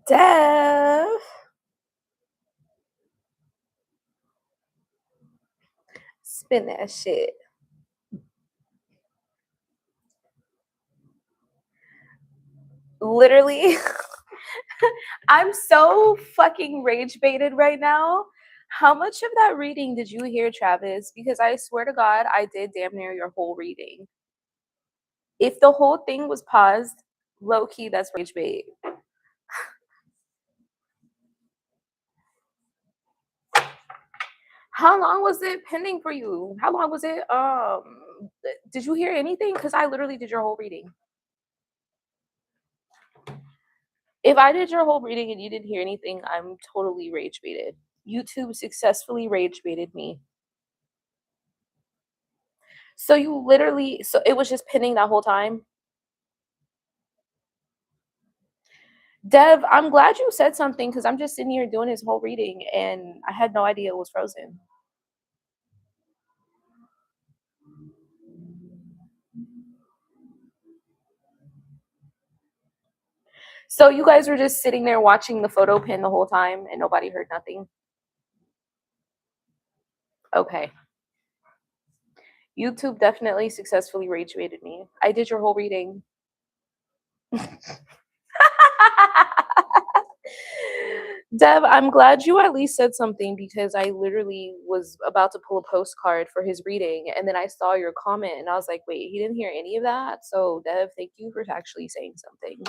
Dev, spin that shit. Literally, I'm so fucking rage baited right now. How much of that reading did you hear, Travis? Because I swear to God, I did damn near your whole reading. If the whole thing was paused, low key, that's rage bait. How long was it pending for you? How long was it? Did you hear anything? Because I literally did your whole reading. If I did your whole reading and you didn't hear anything, I'm totally rage baited. YouTube successfully rage baited me. So you literally, so it was just pinning that whole time? Dev, I'm glad you said something because I'm just sitting here doing his whole reading and I had no idea it was frozen. So you guys were just sitting there watching the photo pin the whole time and nobody heard nothing? Okay. YouTube definitely successfully rage baited me. I did your whole reading. Dev, I'm glad you at least said something because I literally was about to pull a postcard for his reading and then I saw your comment and I was like, wait, he didn't hear any of that? So, Dev, thank you for actually saying something.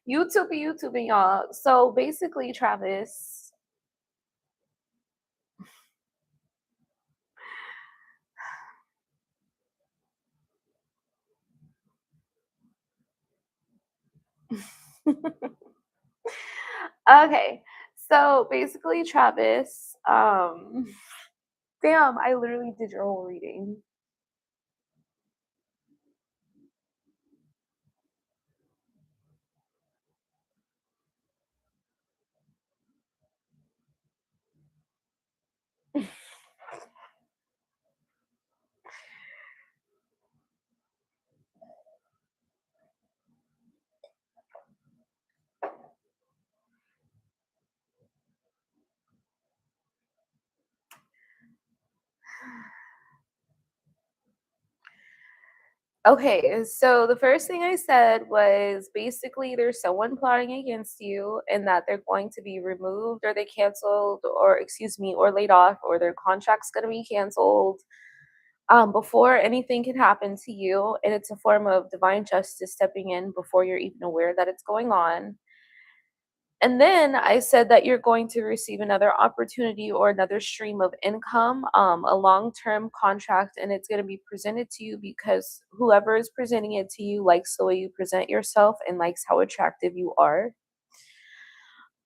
YouTube, y'all. So basically, Travis, okay. So basically, Travis, damn, I literally did your whole reading. Okay, so the first thing I said was basically there's someone plotting against you and that they're going to be removed or they canceled or excuse me or laid off or their contract's going to be canceled before anything can happen to you, and it's a form of divine justice stepping in before you're even aware that it's going on. And then I said that you're going to receive another opportunity or another stream of income, a long term contract, and it's going to be presented to you because whoever is presenting it to you likes the way you present yourself and likes how attractive you are.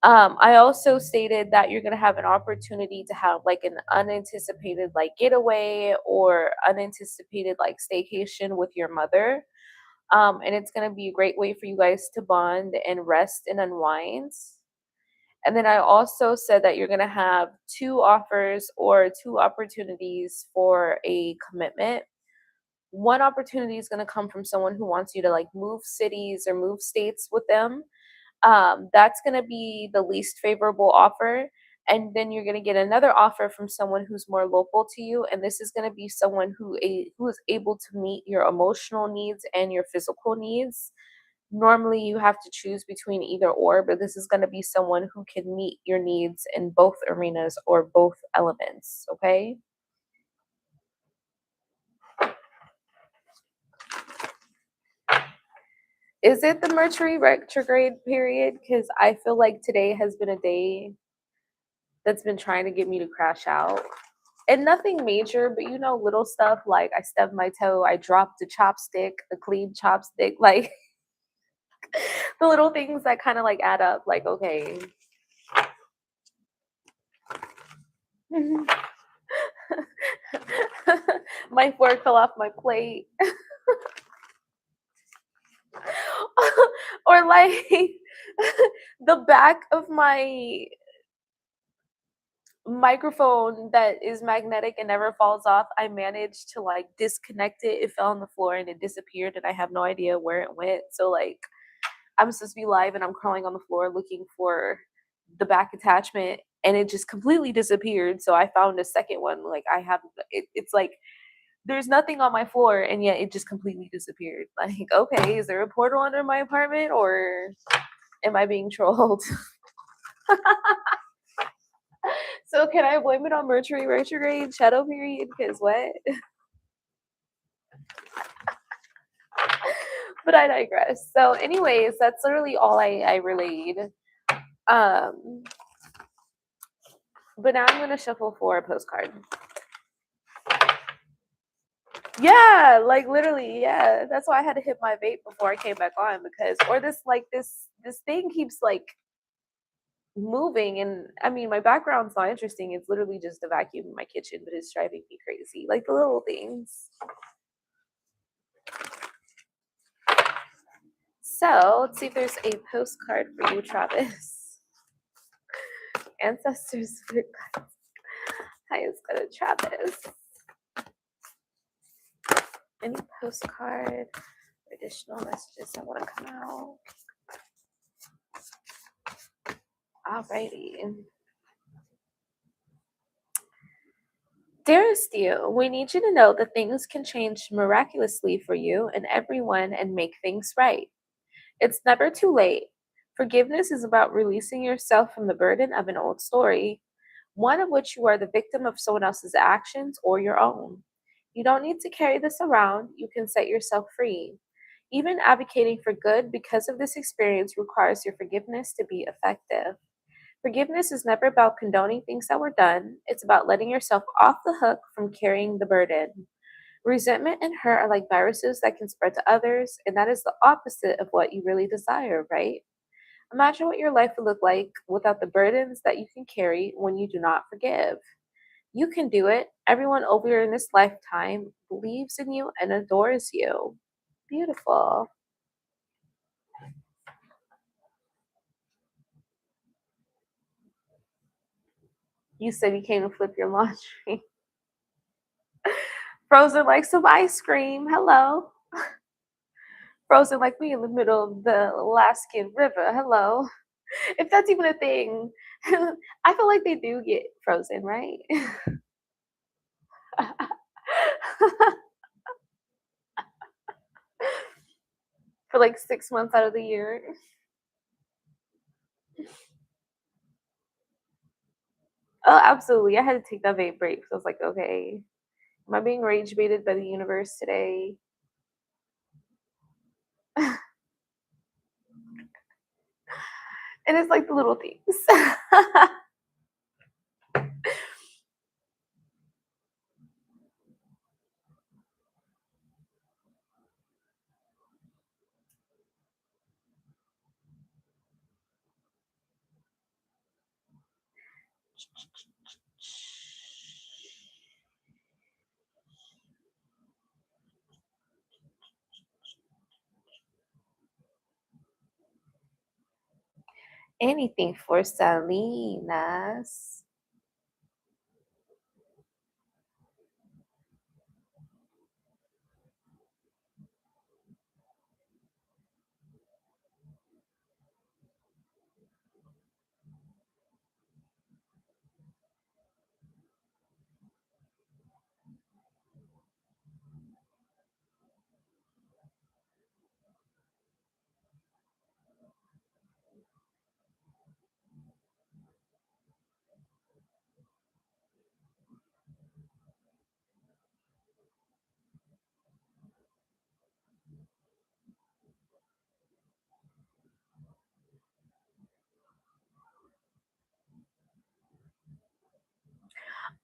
I also stated that you're going to have an opportunity to have like an unanticipated like getaway or unanticipated like staycation with your mother. And it's going to be a great way for you guys to bond and rest and unwind. And then I also said that you're going to have two offers or two opportunities for a commitment. One opportunity is going to come from someone who wants you to like move cities or move states with them. That's going to be the least favorable offer. And then you're going to get another offer from someone who's more local to you. And this is going to be someone who is able to meet your emotional needs and your physical needs. Normally, you have to choose between either or, but this is going to be someone who can meet your needs in both arenas or both elements. Okay. Is it the Mercury retrograde period? Because I feel like today has been a day that's been trying to get me to crash out. And nothing major, but little stuff like I stubbed my toe, I dropped a chopstick, a clean chopstick, like the little things that kind of like add up. Like, okay. My fork fell off my plate. Or like the back of my microphone that is magnetic and never falls off, I managed to like disconnect it. It fell on the floor and it disappeared, and I have no idea where it went. So like I'm supposed to be live and I'm crawling on the floor looking for the back attachment, and it just completely disappeared. So I found a second one. Like I have it's like there's nothing on my floor and yet it just completely disappeared. Like, okay, is there a portal under my apartment or am I being trolled? So can I blame it on Mercury retrograde shadow period? Because what? But I digress. So, anyways, that's literally all I relayed. Um, but now I'm gonna shuffle for a postcard. Yeah, like literally, yeah. That's why I had to hit my vape before I came back on because, or this thing keeps like moving, and I mean my background's not interesting. It's literally just a vacuum in my kitchen, but it's driving me crazy. Like the little things. So let's see if there's a postcard for you, Travis. Ancestors. Highest good of Travis. Any postcard, additional messages that want to come out. Alrighty. Dearest you, we need you to know that things can change miraculously for you and everyone and make things right. It's never too late. Forgiveness is about releasing yourself from the burden of an old story, one of which you are the victim of someone else's actions or your own. You don't need to carry this around, you can set yourself free. Even advocating for good because of this experience requires your forgiveness to be effective. Forgiveness is never about condoning things that were done, it's about letting yourself off the hook from carrying the burden. Resentment and hurt are like viruses that can spread to others, and that is the opposite of what you really desire, right? Imagine what your life would look like without the burdens that you can carry when you do not forgive. You can do it. Everyone over in this lifetime believes in you and adores you. Beautiful. You said you came to flip your laundry. Frozen like some ice cream. Hello. Frozen like me in the middle of the Alaskan River. Hello. If that's even a thing. I feel like they do get frozen, right? For like 6 months out of the year. Oh, absolutely. I had to take that vape break. So I was like, okay, am I being rage baited by the universe today? And it's like the little things. Anything for Salinas.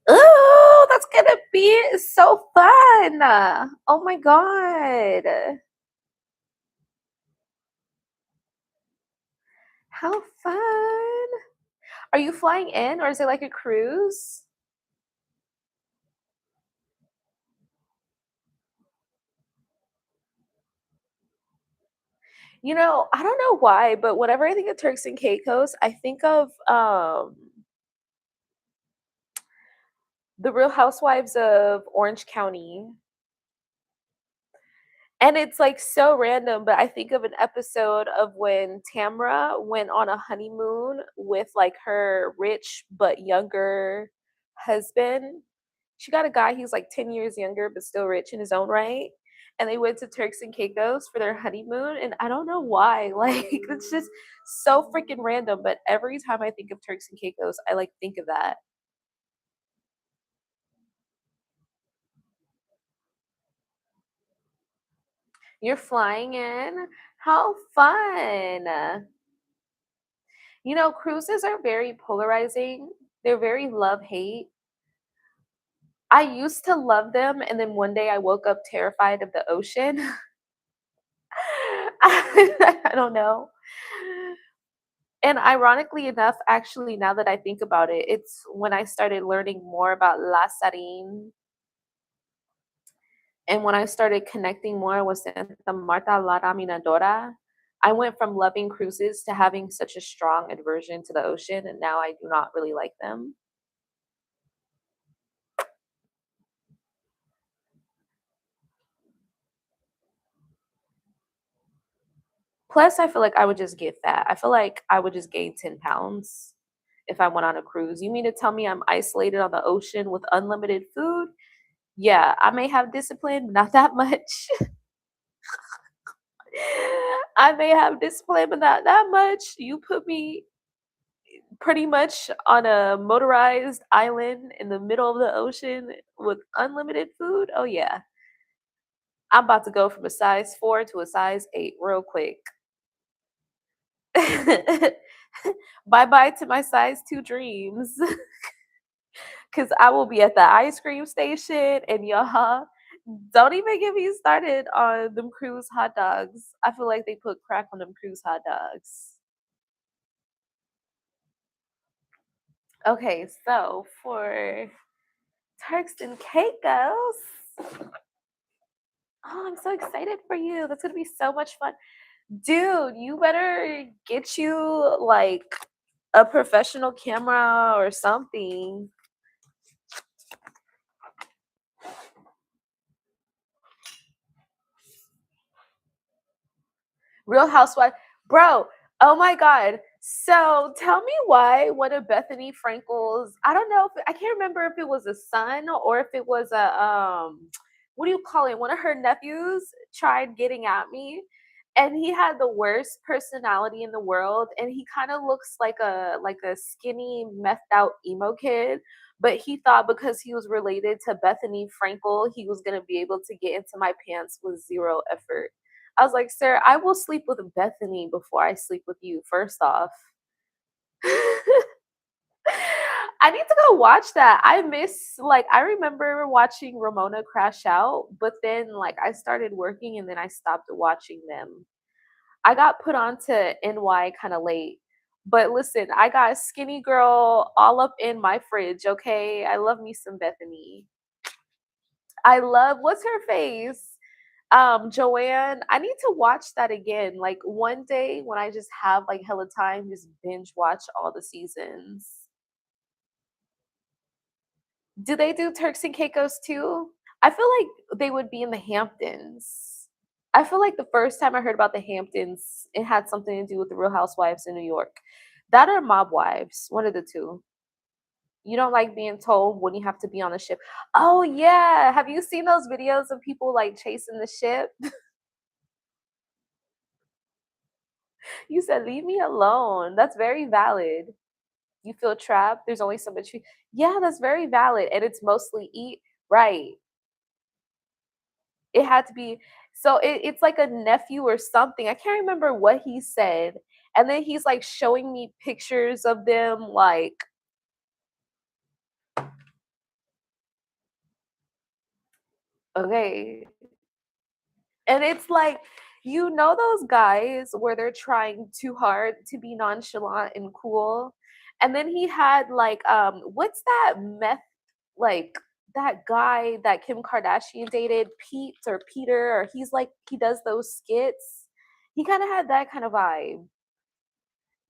Oh, that's gonna be so fun. Oh my god. How fun. Are you flying in or is it like a cruise? I don't know why, but whenever I think of Turks and Caicos, I think of the Real Housewives of Orange County. And it's like so random, but I think of an episode of when Tamra went on a honeymoon with like her rich but younger husband. She got a guy, he's like 10 years younger, but still rich in his own right. And they went to Turks and Caicos for their honeymoon. And I don't know why. Like, it's just so freaking random. But every time I think of Turks and Caicos, I like think of that. You're flying in. How fun. Cruises are very polarizing. They're very love hate. I used to love them, and then one day I woke up terrified of the ocean. I don't know. And ironically enough, actually, now that I think about it, it's when I started learning more about La Sarine and when I started connecting more with Santa Marta La Raminadora. I went from loving cruises to having such a strong aversion to the ocean, and now I do not really like them. Plus, I feel like I would just get fat. I feel like I would just gain 10 pounds if I went on a cruise. You mean to tell me I'm isolated on the ocean with unlimited food? Yeah, I may have discipline, but not that much. I may have discipline, but not that much. You put me pretty much on a motorized island in the middle of the ocean with unlimited food. Oh, yeah. I'm about to go from a size 4 to a size 8 real quick. Bye bye to my size 2 dreams. Because I will be at the ice cream station and y'all don't even get me started on them cruise hot dogs. I feel like they put crack on them cruise hot dogs. Okay, so for Turks and Caicos, oh, I'm so excited for you. That's gonna be so much fun. Dude, you better get you like a professional camera or something. Real Housewife, bro. Oh my god. So tell me why one of Bethany Frankel's, I don't know if I can't remember if it was a son or if it was a what do you call it? One of her nephews tried getting at me, and he had the worst personality in the world, and he kind of looks like a skinny methed out emo kid, but he thought because he was related to Bethany Frankel, he was going to be able to get into my pants with zero effort. I was like, "Sir, I will sleep with Bethany before I sleep with you, first off." I need to go watch that. I remember watching Ramona crash out, but then like I started working and then I stopped watching them. I got put onto NY kind of late. But listen, I got a skinny girl all up in my fridge, okay? I love me some Bethany. I love what's her face? Joanne. I need to watch that again. Like one day when I just have like hella time, just binge watch all the seasons. Do they do Turks and Caicos too? I feel like they would be in the Hamptons. I feel like the first time I heard about the Hamptons, it had something to do with the Real Housewives in New York. That or Mob Wives, one of the two. You don't like being told when you have to be on a ship. Oh yeah, have you seen those videos of people like chasing the ship? You said, "Leave me alone." That's very valid. You feel trapped. There's only so much. Yeah, that's very valid, and it's mostly eat right. It had to be so it's like a nephew or something. I can't remember what he said. And then he's like showing me pictures of them like, okay. And it's like, those guys where they're trying too hard to be nonchalant and cool. And then he had like what's that meth like that guy that Kim Kardashian dated, Pete or Peter, or he's like he does those skits He kind of had that kind of vibe.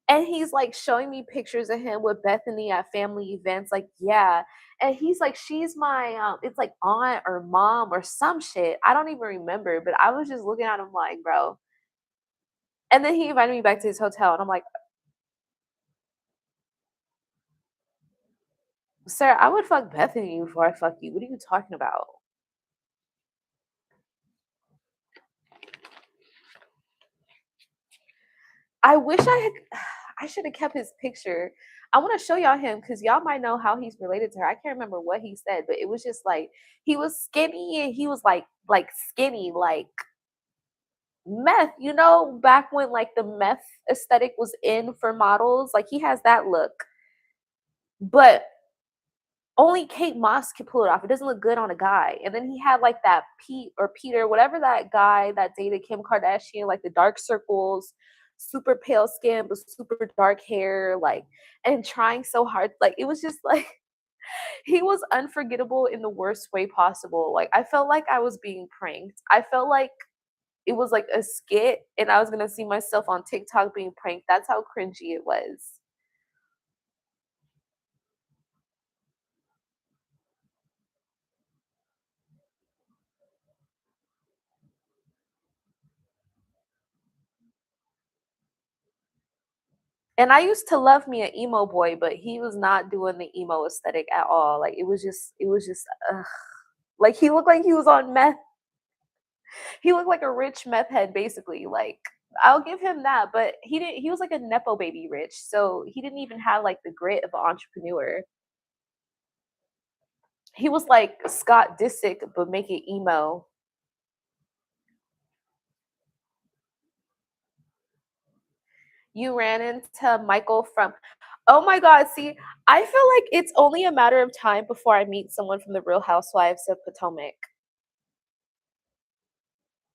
And he's like showing me pictures of him with Bethany at family events, like, yeah. And he's like, she's my it's like aunt or mom or some shit. I don't even remember, but I was just looking at him like, bro. And then he invited me back to his hotel, and I'm like, sir, I would fuck Bethany before I fuck you. What are you talking about? I wish I had I should have kept his picture. I want to show y'all him because y'all might know how he's related to her. I can't remember what he said, but it was just like he was skinny and he was like skinny, like meth, back when like the meth aesthetic was in for models, like he has that look. But only Kate Moss can pull it off. It doesn't look good on a guy. And then he had like that Pete or Peter, whatever that guy that dated Kim Kardashian, like the dark circles, super pale skin, but super dark hair, like, and trying so hard. Like, it was just like, he was unforgettable in the worst way possible. Like, I felt like I was being pranked. I felt like it was like a skit and I was going to see myself on TikTok being pranked. That's how cringy it was. And I used to love me an emo boy, but he was not doing the emo aesthetic at all. Like it was just ugh. Like he looked like he was on meth. He looked like a rich meth head basically. Like I'll give him that, but he was like a nepo baby rich. So he didn't even have like the grit of an entrepreneur. He was like Scott Disick but make it emo. You ran into Michael from Oh my god, see, I feel like it's only a matter of time before I meet someone from the Real Housewives of Potomac.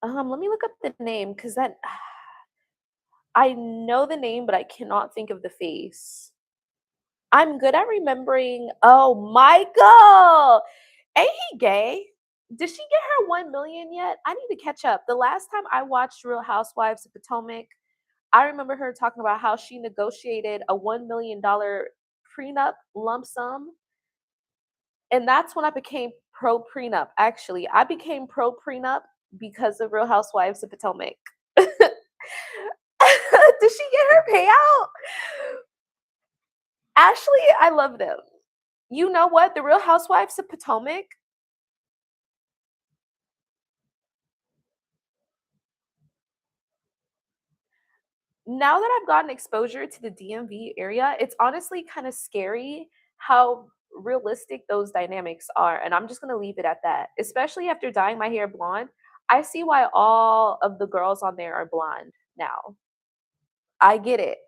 Let me look up the name because that I know the name, but I cannot think of the face. I'm good at remembering. Oh, Michael! Ain't he gay? Did she get her 1 million yet? I need to catch up. The last time I watched Real Housewives of Potomac, I remember her talking about how she negotiated a $1 million prenup lump sum. And that's when I became pro prenup. Actually, I became pro prenup because of Real Housewives of Potomac. Did she get her payout? Ashley, I love them. You know what? The Real Housewives of Potomac, now that I've gotten exposure to the DMV area, it's honestly kind of scary how realistic those dynamics are. And I'm just going to leave it at that. Especially after dyeing my hair blonde, I see why all of the girls on there are blonde now. I get it.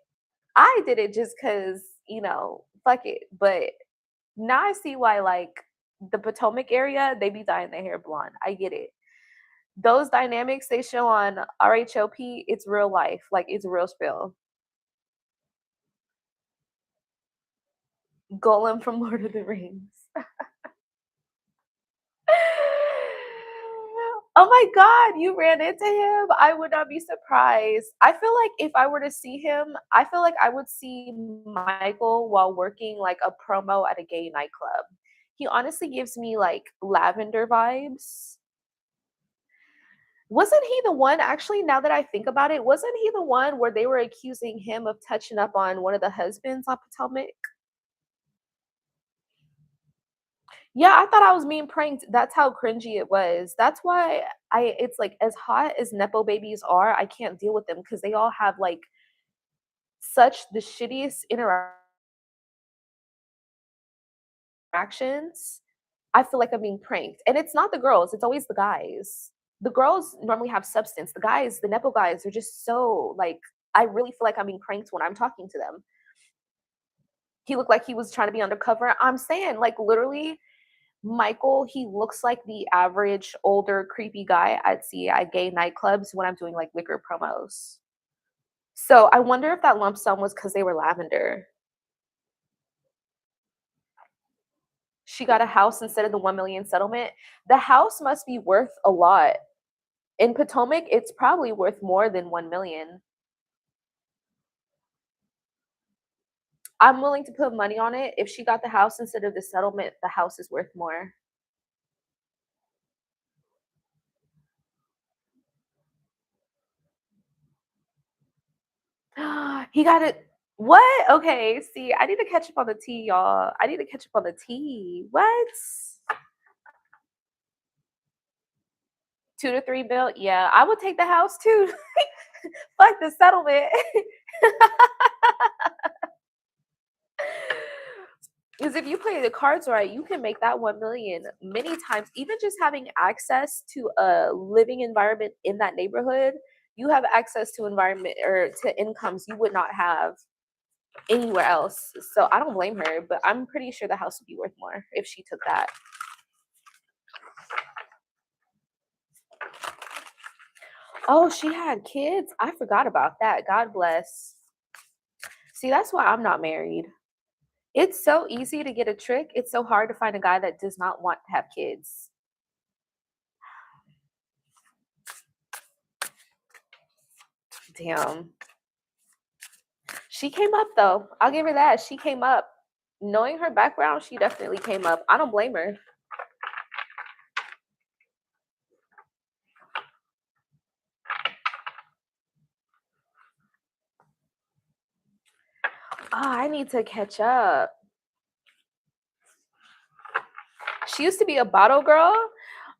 I did it just because, fuck it. But now I see why, like, the Potomac area, they be dyeing their hair blonde. I get it. Those dynamics they show on RHOP, it's real life. Like, it's real spill. Golem from Lord of the Rings. Oh my god, you ran into him? I would not be surprised. I feel like if I were to see him, I feel like I would see Michael while working like a promo at a gay nightclub. He honestly gives me like lavender vibes. Wasn't he the one actually, now that I think about it, wasn't he the one where they were accusing him of touching up on one of the husbands on Potomac? Yeah, I thought I was being pranked. That's how cringy it was. That's why it's like as hot as nepo babies are, I can't deal with them because they all have like such the shittiest interactions. I feel like I'm being pranked. And it's not the girls, it's always the guys. The girls normally have substance. The guys, the nepo guys, are just so like I really feel like I'm being pranked when I'm talking to them. He looked like he was trying to be undercover. I'm saying, like, literally, Michael, he looks like the average older creepy guy I'd see at gay nightclubs when I'm doing like liquor promos. So I wonder if that lump sum was because they were lavender. She got a house instead of the 1 million settlement. The house must be worth a lot. In Potomac, it's probably worth more than 1 million. I'm willing to put money on it. If she got the house instead of the settlement, the house is worth more. He got it. What? Okay, see, I need to catch up on the tea, y'all. I need to catch up on the tea. What? 2 to 3 bill? Yeah, I would take the house too. Fuck the settlement. Because if you play the cards right, you can make that 1 million many times. Even just having access to a living environment in that neighborhood, you have access to environment or to incomes you would not have anywhere else. So I don't blame her, but I'm pretty sure the house would be worth more if she took that. Oh, she had kids? I forgot about that. God bless. See, that's why I'm not married. It's so easy to get a trick. It's so hard to find a guy that does not want to have kids. Damn. She came up though. I'll give her that. She came up. Knowing her background, she definitely came up. I don't blame her. Ah, I need to catch up. She used to be a bottle girl.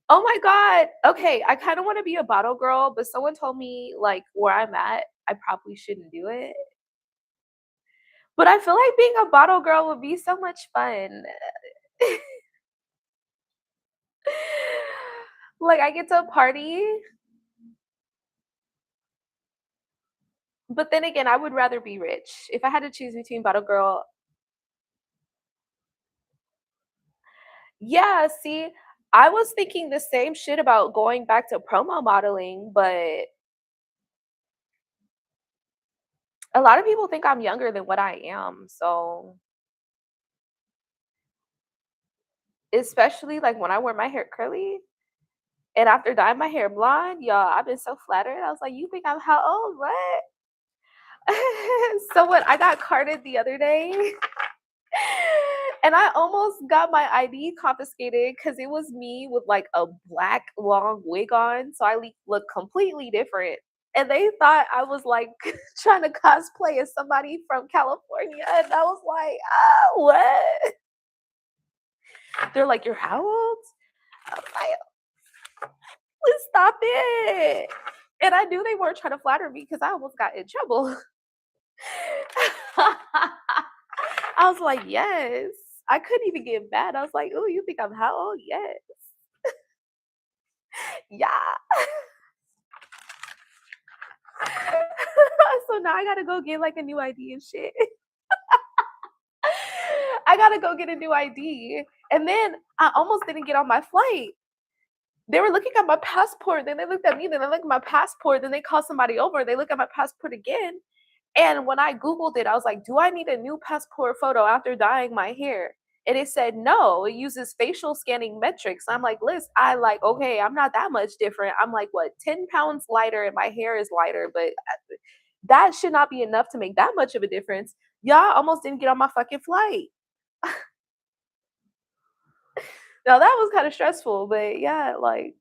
Oh my god. Okay, I kind of want to be a bottle girl, but someone told me like where I'm at, I probably shouldn't do it. But I feel like being a bottle girl would be so much fun. Like I get to party, but then again, I would rather be rich. If I had to choose between bottle girl, yeah, see, I was thinking the same shit about going back to promo modeling, but a lot of people think I'm younger than what I am. So, especially like when I wear my hair curly and after dyeing my hair blonde, y'all, I've been so flattered. I was like, you think I'm how old? What? So when I got carded the other day, and I almost got my ID confiscated because it was me with like a black long wig on, so I looked completely different. And they thought I was like trying to cosplay as somebody from California, and I was like, "Oh, what?" They're like, "You're how old?" I was like, "Please stop it!" And I knew they weren't trying to flatter me because I almost got in trouble. I was like, "Yes." I couldn't even get mad. I was like, "Oh, you think I'm how old?" Yes. Yeah. So now I gotta go get like a new ID and shit. I gotta go get a new ID. And then I almost didn't get on my flight. They were looking at my passport, then they looked at me, then they looked at my passport, then they called somebody over, they look at my passport again. And when I Googled it, I was like, do I need a new passport photo after dyeing my hair? And it said no, it uses facial scanning metrics. I'm like, Liz, I like, okay, I'm not that much different. I'm like, what, 10 pounds lighter and my hair is lighter, but that should not be enough to make that much of a difference. Y'all almost didn't get on my fucking flight. Now that was kind of stressful, but yeah, like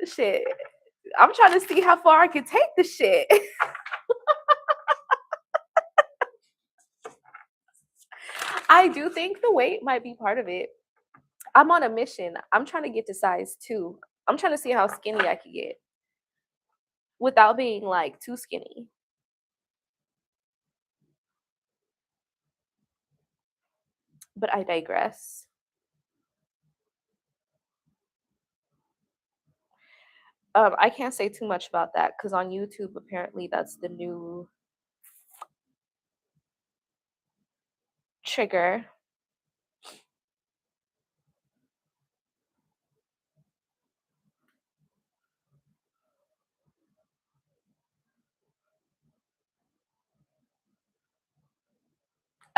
shit. I'm trying to see how far I can take the shit. I do think the weight might be part of it. I'm on a mission. I'm trying to get to size 2. I'm trying to see how skinny I can get without being like too skinny. But I digress. I can't say too much about that because on YouTube, apparently, that's the new trigger.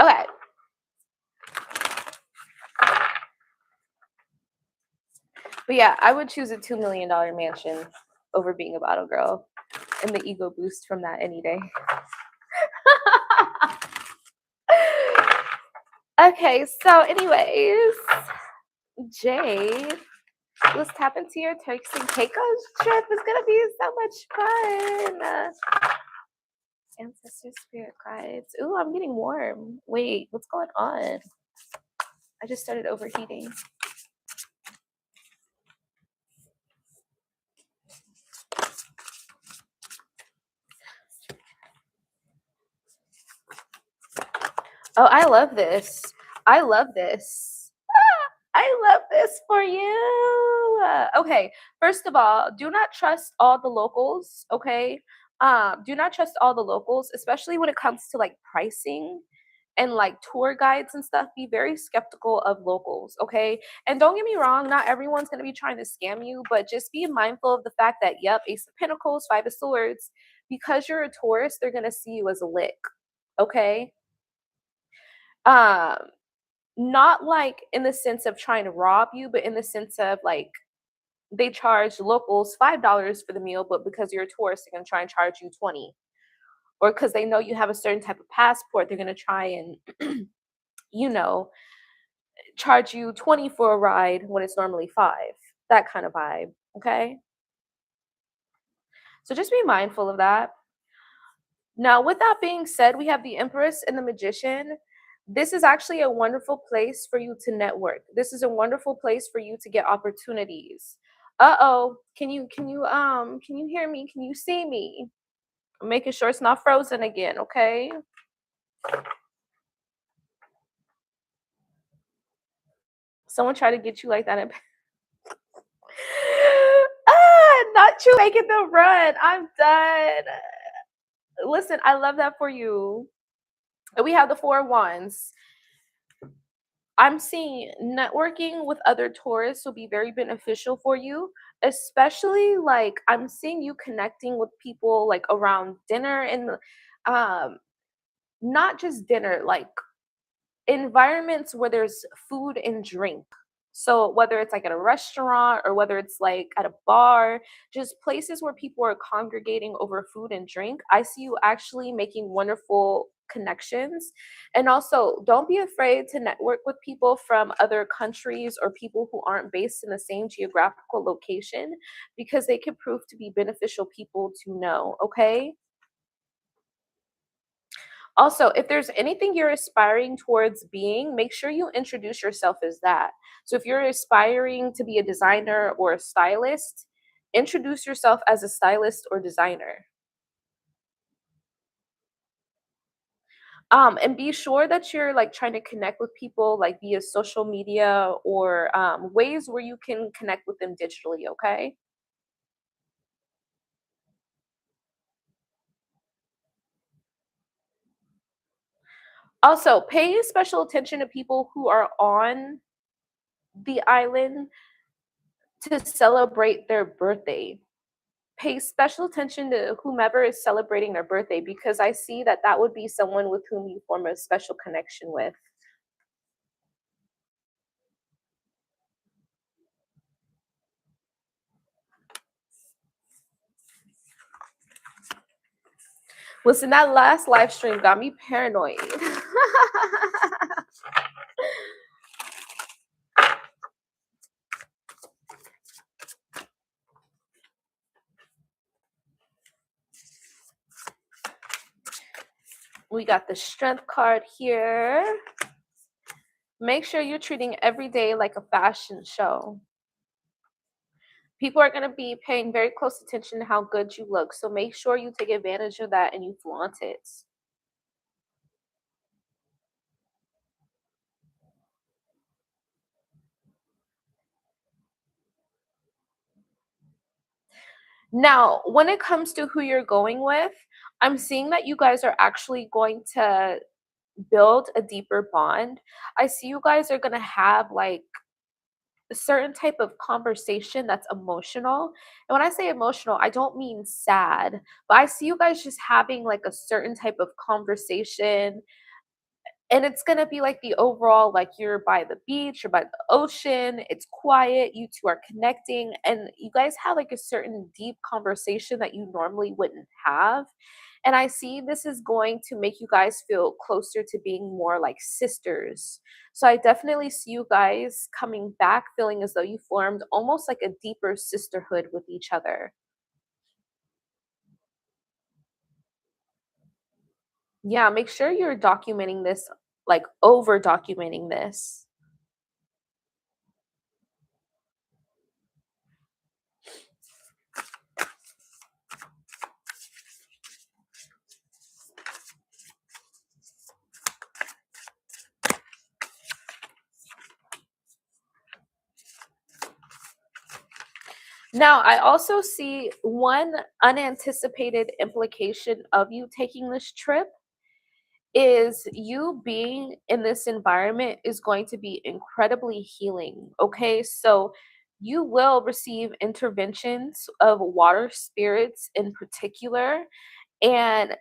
Okay. But yeah, I would choose a $2 million mansion. over being a bottle girl and the ego boost from that any day. Okay, so anyways, Jade, let's tap into your Turks and Caicos trip. It's gonna be so much fun. Ancestor spirit guides. Ooh, I'm getting warm. Wait, what's going on? I just started overheating. Oh, I love this. I love this. I love this for you. Okay, first of all, do not trust all the locals, okay? Do not trust all the locals, especially when it comes to like pricing and like tour guides and stuff. Be very skeptical of locals, okay? And don't get me wrong, not everyone's going to be trying to scam you, but just be mindful of the fact that, yep, Ace of Pentacles, Five of Swords, because you're a tourist, they're going to see you as a lick, okay? Um, Not like in the sense of trying to rob you, but in the sense of like they charge locals $5 for the meal, but because you're a tourist, they're gonna try and charge you 20. Or because they know you have a certain type of passport, they're gonna try and you know, charge you 20 for a ride when it's normally 5. That kind of vibe. Okay. So just be mindful of that. Now, with that being said, we have the Empress and the Magician. This is actually a wonderful place for you to network. This is a wonderful place for you to get opportunities. Uh-oh. Can you hear me? Can you see me? I'm making sure it's not frozen again, okay? Someone try to get you like that in not you making the run. I'm done. Listen, I love that for you. We have the 4 of Wands. I'm seeing networking with other tourists will be very beneficial for you, especially like I'm seeing you connecting with people like around dinner and um not just dinner, like environments where there's food and drink. So whether it's like at a restaurant or whether it's like at a bar, just places where people are congregating over food and drink, I see you actually making wonderful connections. And also, don't be afraid to network with people from other countries or people who aren't based in the same geographical location because they could prove to be beneficial people to know, okay? Also, if there's anything you're aspiring towards being, make sure you introduce yourself as that. So if you're aspiring to be a designer or a stylist, introduce yourself as a stylist or designer. And be sure that you're like trying to connect with people like via social media or ways where you can connect with them digitally, okay? Also, pay special attention to people who are on the island to celebrate their birthday. Pay special attention to whomever is celebrating their birthday because I see that that would be someone with whom you form a special connection with. Listen, that last live stream got me paranoid. We got the strength card here. Make sure you're treating every day like a fashion show. People are going to be paying very close attention to how good you look. So make sure you take advantage of that and you flaunt it. Now, when it comes to who you're going with, I'm seeing that you guys are actually going to build a deeper bond. I see you guys are going to have like a certain type of conversation that's emotional. And when I say emotional, I don't mean sad, but I see you guys just having like a certain type of conversation And it's gonna be like the overall, like you're by the beach, you're by the ocean, it's quiet, you two are connecting, and you guys have like a certain deep conversation that you normally wouldn't have. And I see this is going to make you guys feel closer to being more like sisters. So I definitely see you guys coming back feeling as though you formed almost like a deeper sisterhood with each other. Yeah, make sure you're documenting this, like over documenting this. Now, I also see one unanticipated implication of you taking this trip is you being in this environment is going to be incredibly healing. Okay. So you will receive interventions of water spirits in particular. And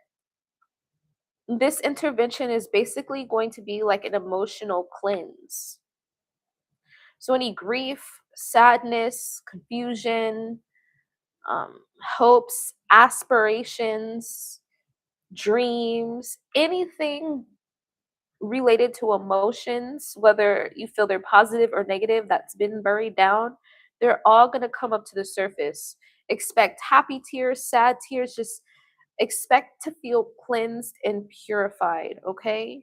this intervention is basically going to be like an emotional cleanse. So any grief, sadness, confusion, hopes, aspirations, dreams, anything related to emotions, whether you feel they're positive or negative, that's been buried down, they're all going to come up to the surface. Expect happy tears, sad tears, just expect to feel cleansed and purified, okay?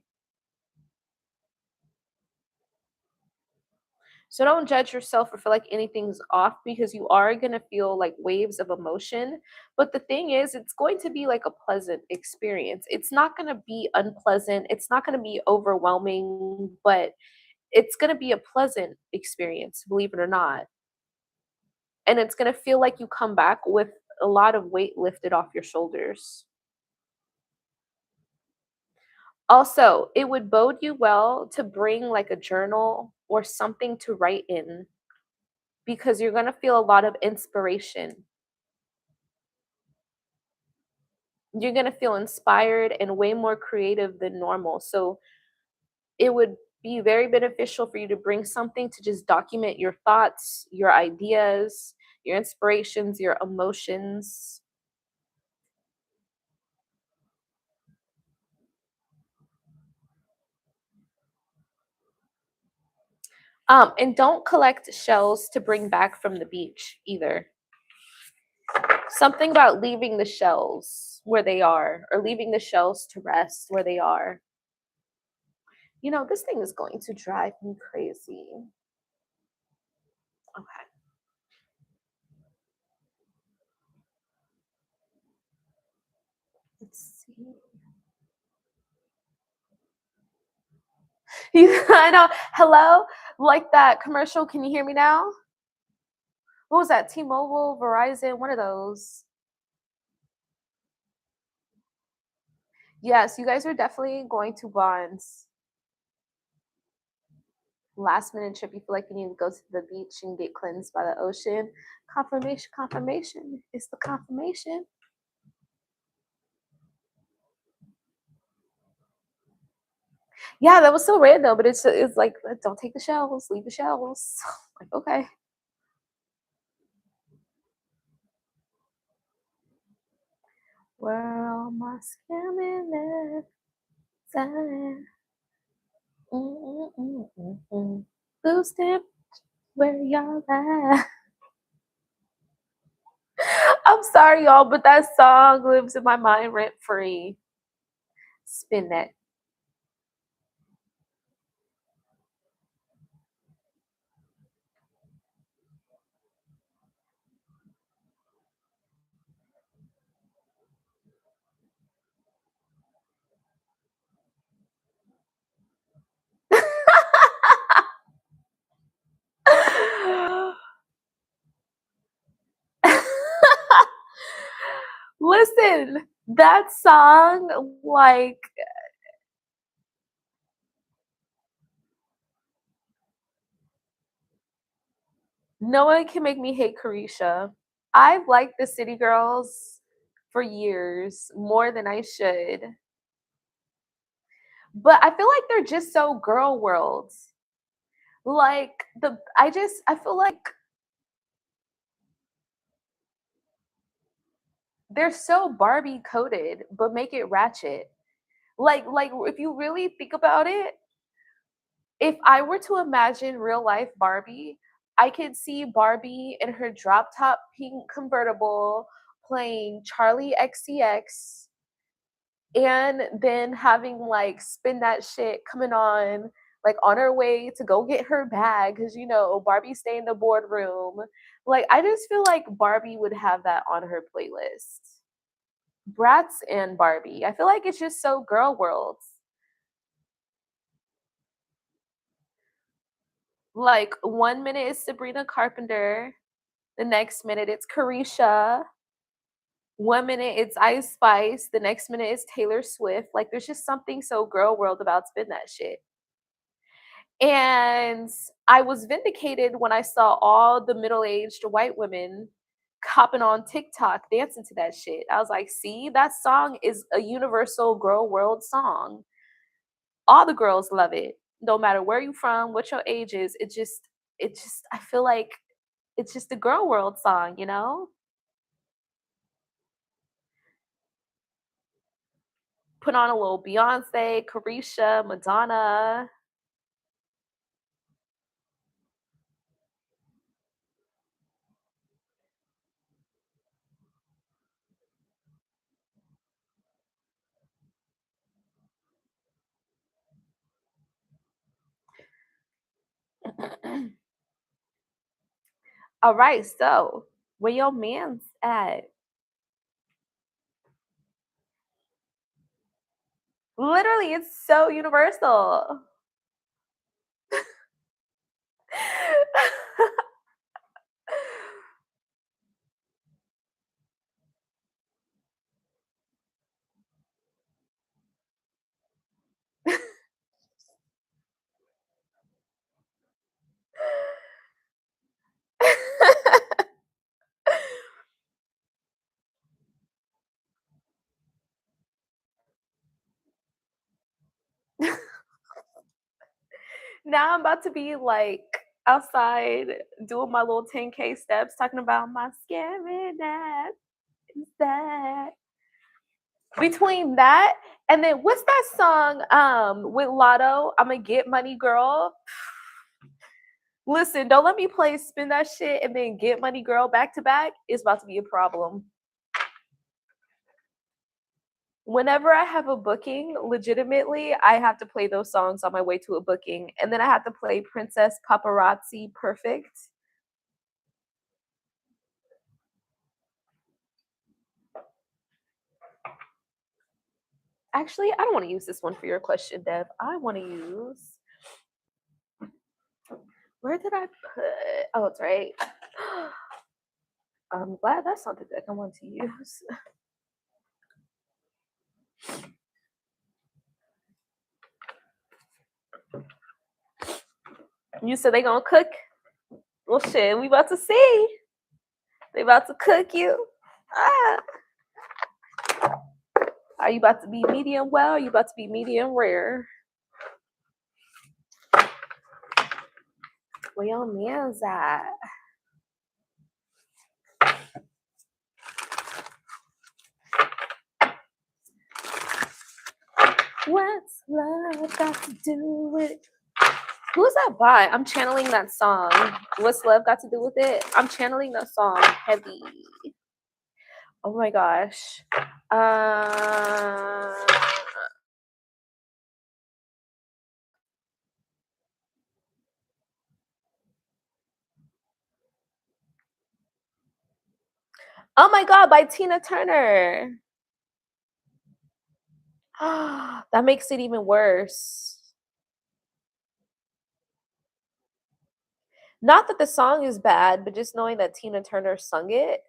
So don't judge yourself or feel like anything's off because you are going to feel like waves of emotion. But the thing is, it's going to be like a pleasant experience. It's not going to be unpleasant. It's not going to be overwhelming, but it's going to be a pleasant experience, believe it or not. And it's going to feel like you come back with a lot of weight lifted off your shoulders. Also, it would bode you well to bring like a journal or something to write in because you're going to feel a lot of inspiration. You're going to feel inspired and way more creative than normal. So it would be very beneficial for you to bring something to just document your thoughts, your ideas, your inspirations, your emotions. And don't collect shells to bring back from the beach either. Something about leaving the shells where they are or leaving the shells to rest where they are. You know, this thing is going to drive me crazy. Okay. Let's see. I know. Hello? Like that commercial. Can you hear me now? What was that? T-Mobile, Verizon, one of those. Yes, you guys are definitely going to bond. Last minute trip, you feel like you need to go to the beach and get cleansed by the ocean. Confirmation, confirmation. It's the confirmation. Yeah, that was so random, but it's like don't take the shells, leave the shells. Like okay. Where all my scamming at? Mm. Boosted, where y'all at? I'm sorry, y'all, but that song lives in my mind rent free. Spin that. Listen, that song, like, no one can make me hate Carisha. I've liked the City Girls for years, more than I should. But I feel like they're just so girl worlds. Like I feel like they're so Barbie coded, but make it ratchet. Like if you really think about it, if I were to imagine real life Barbie, I could see Barbie in her drop top pink convertible playing Charlie XCX and then having like spin that shit coming on like on her way to go get her bag because Barbie stay in the boardroom. Like I just feel like Barbie would have that on her playlist. Bratz and Barbie. I feel like it's just so girl worlds. Like 1 minute is Sabrina Carpenter, the next minute it's Carisha, 1 minute it's Ice Spice, the next minute it's Taylor Swift. Like there's just something so girl world about spin that shit. And I was vindicated when I saw all the middle-aged white women copping on TikTok dancing to that shit. I was like, see, that song is a universal girl world song. All the girls love it. No matter where you from, what your age is, it just I feel like it's just a girl world song. Put on a little Beyonce, Carisha, Madonna. All right, so where your man's at? Literally, it's so universal. Now I'm about to be like outside doing my little 10K steps, talking about my scary ass is that. Between that and then what's that song with Lotto? I'ma get money, girl. Listen, don't let me play spin that shit and then get money, girl back to back. It's about to be a problem. Whenever I have a booking, legitimately, I have to play those songs on my way to a booking. And then I have to play Princess Paparazzi Perfect. Actually, I don't want to use this one for your question, Deb. I want to use. Where did I put? Oh, it's right. I'm glad that's not the deck I want to use. You said they gonna cook? Well, shit, we about to see. They about to cook you. Ah. Are you about to be medium well? Are you about to be medium rare? Where your man's at? What's love got to do with it? Who's that by? I'm channeling that song. What's love got to do with it? I'm channeling that song heavy. Oh my gosh. Uh, oh my god, by Tina Turner. That makes it even worse. Not that the song is bad, but just knowing that Tina Turner sung it.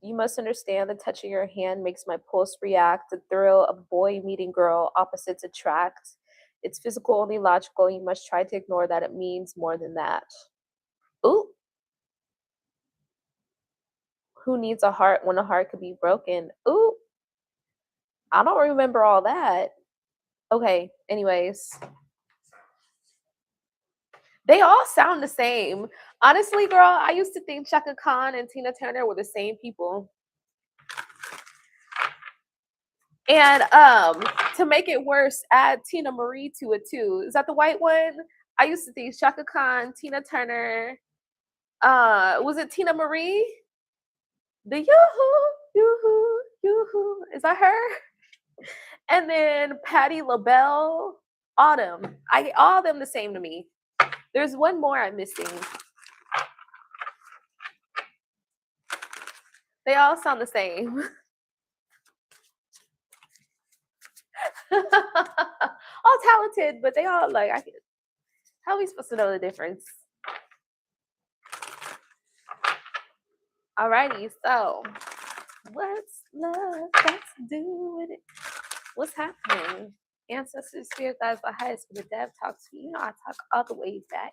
You must understand the touch of your hand makes my pulse react. The thrill of boy meeting girl, opposites attract. It's physical, only logical. You must try to ignore that it means more than that. Ooh, who needs a heart when a heart could be broken? Ooh, I don't remember all that. Okay, anyways, they all sound the same. Honestly, girl, I used to think Chaka Khan and Tina Turner were the same people. And to make it worse, add Tina Marie to it too. Is that the white one? I used to think Chaka Khan, Tina Turner, was it Tina Marie? The yoo-hoo, yoo-hoo, yoo-hoo. Is that her? And then Patti LaBelle, Autumn. All of them the same to me. There's one more I'm missing. They all sound the same. All talented, but they all like how are we supposed to know the difference? Alrighty, so what's love got to do with it? What's happening? Ancestors, spirit guides, the highest for the dev talks to you. You know I talk all the way back.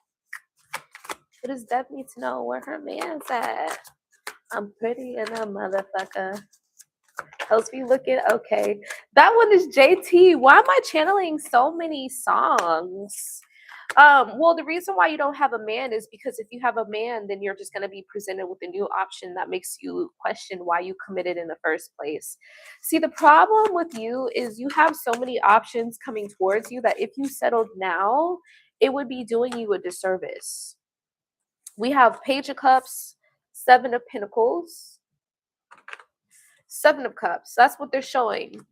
But does Dev need to know where her man's at? I'm pretty and a motherfucker. Helps me looking okay. That one is JT. Why am I channeling so many songs? Well, the reason why you don't have a man is because if you have a man, then you're just going to be presented with a new option that makes you question why you committed in the first place. See, the problem with you is you have so many options coming towards you that if you settled now, it would be doing you a disservice. We have Page of Cups, Seven of Pentacles, Seven of Cups. That's what they're showing.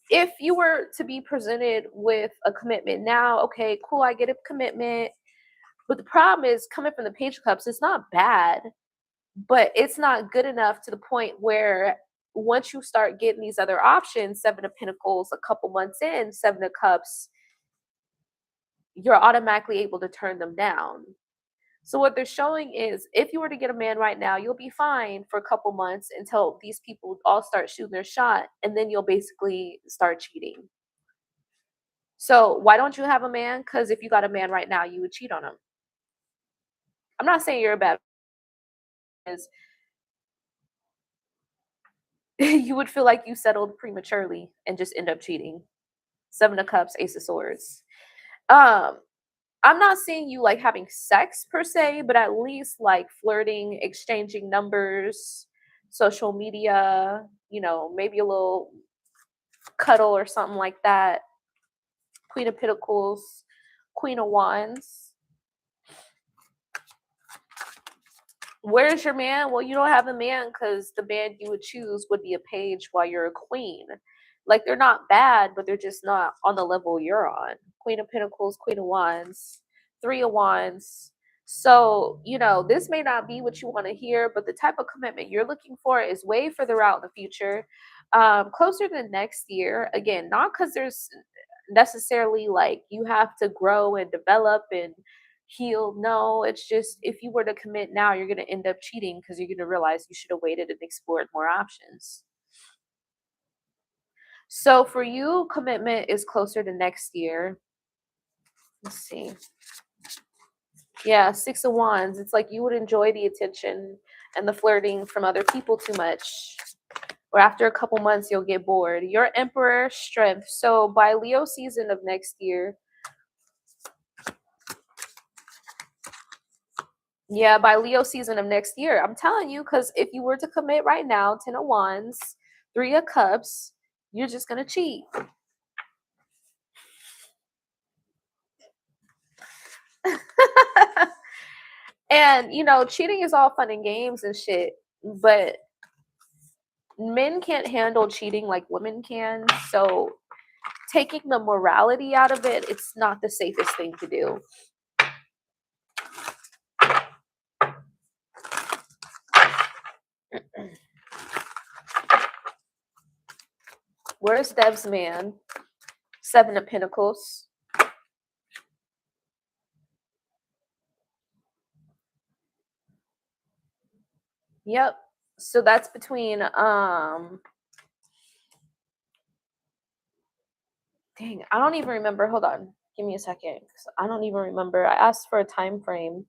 If you were to be presented with a commitment now, okay, cool, I get a commitment. But the problem is coming from the Page of Cups, it's not bad, but it's not good enough to the point where once you start getting these other options, Seven of Pentacles, a couple months in, Seven of Cups, you're automatically able to turn them down. So what they're showing is if you were to get a man right now, you'll be fine for a couple months until these people all start shooting their shot, and then you'll basically start cheating. So why don't you have a man? Because if you got a man right now, you would cheat on him. I'm not saying you're a bad because you would feel like you settled prematurely and just end up cheating. Seven of Cups, Ace of Swords. Um, I'm not seeing you like having sex per se, but at least like flirting, exchanging numbers, social media, maybe a little cuddle or something like that. Queen of Pentacles, Queen of Wands. Where's your man? Well, you don't have a man because the man you would choose would be a page while you're a queen. Like they're not bad, but they're just not on the level you're on. Queen of Pentacles, Queen of Wands, Three of Wands. So, this may not be what you want to hear, but the type of commitment you're looking for is way further out in the future, closer to next year. Again, not because there's necessarily like you have to grow and develop and heal. No, it's just if you were to commit now, you're going to end up cheating because you're going to realize you should have waited and explored more options. So for you, commitment is closer to next year. Let's see. Yeah, Six of Wands. It's like you would enjoy the attention and the flirting from other people too much. Or after a couple months, you'll get bored. Your Emperor, Strength. So by Leo season of next year, yeah, by Leo season of next year. I'm telling you, because if you were to commit right now, Ten of Wands, Three of Cups, you're just going to cheat. And, cheating is all fun and games and shit, but men can't handle cheating like women can. So taking the morality out of it, it's not the safest thing to do. Where's Dev's man? Seven of Pentacles. Yep. So that's between dang, I don't even remember. Hold on. Give me a second. I don't even remember. I asked for a time frame.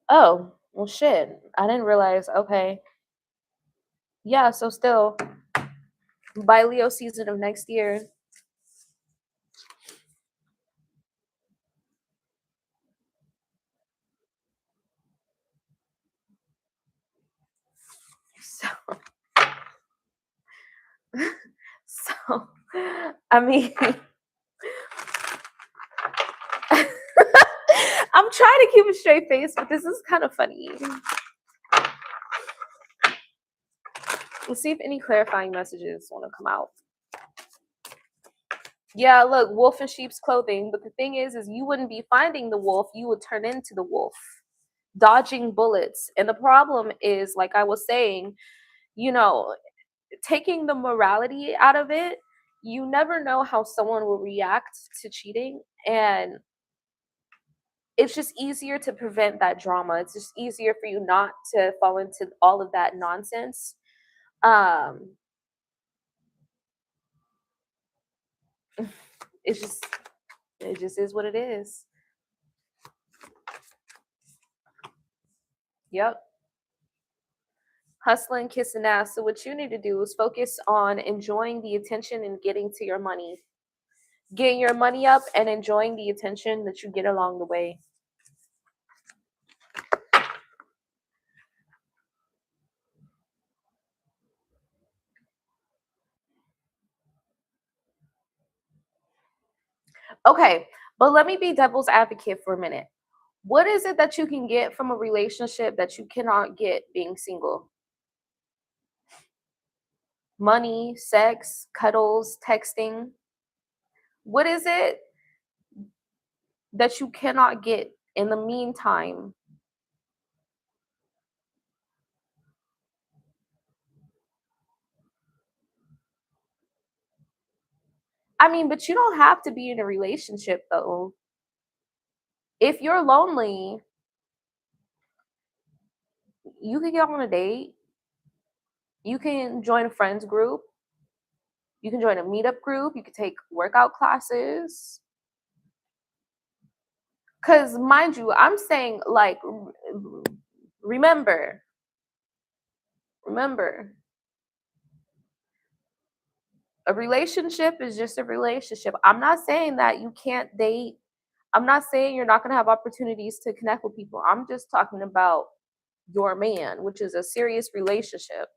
Oh, well, shit. I didn't realize. Okay. Yeah, so still by Leo season of next year. So, so I mean, I'm trying to keep a straight face, but this is kind of funny. Let's see if any clarifying messages want to come out. Yeah, look, wolf in sheep's clothing. But the thing is you wouldn't be finding the wolf, you would turn into the wolf, dodging bullets. And the problem is, like I was saying, you know, taking the morality out of it, you never know how someone will react to cheating. And it's just easier to prevent that drama. It's just easier for you not to fall into all of that nonsense. Um, it's just it just is what it is. Yep. Hustling, kissing ass. So what you need to do is focus on enjoying the attention and getting to your money. Getting your money up and enjoying the attention that you get along the way. Okay, but let me be devil's advocate for a minute. What is it that you can get from a relationship that you cannot get being single? Money, sex, cuddles, texting. What is it that you cannot get in the meantime? I mean, but you don't have to be in a relationship though. If you're lonely, you can get on a date. You can join a friends group. You can join a meetup group. You can take workout classes. Because, mind you, I'm saying, like, remember, remember, a relationship is just a relationship. I'm not saying that you can't date. I'm not saying you're not going to have opportunities to connect with people. I'm just talking about your man, which is a serious relationship.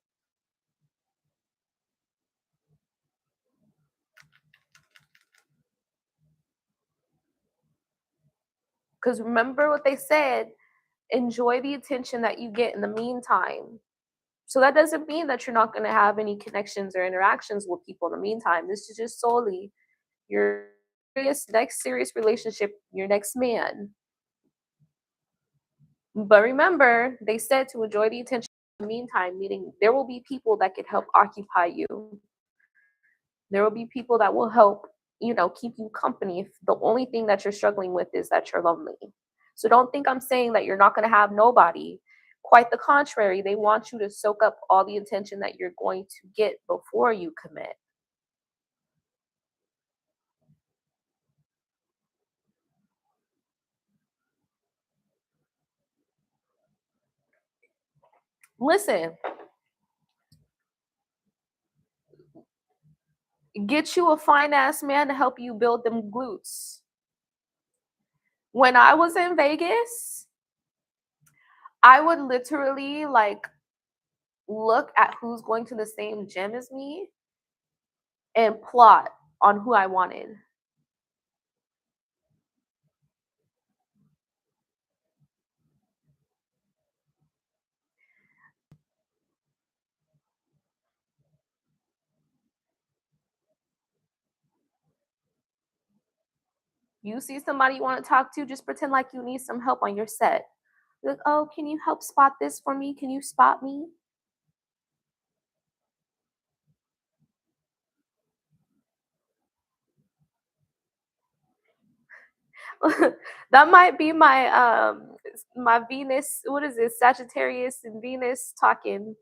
Because remember what they said, enjoy the attention that you get in the meantime. So that doesn't mean that you're not going to have any connections or interactions with people in the meantime. This is just solely your next serious relationship, your next man. But remember, they said to enjoy the attention in the meantime, meaning there will be people that can help occupy you. There will be people that will help, keep you company if the only thing that you're struggling with is that you're lonely. So don't think I'm saying that you're not going to have nobody. Quite the contrary, they want you to soak up all the attention that you're going to get before you commit. Listen, get you a fine ass man to help you build them glutes. When I was in Vegas, I would literally like look at who's going to the same gym as me and plot on who I wanted. You see somebody you want to talk to, just pretend like you need some help on your set. Like, oh, can you help spot this for me? Can you spot me? That might be my Venus. What is this? Sagittarius and Venus talking.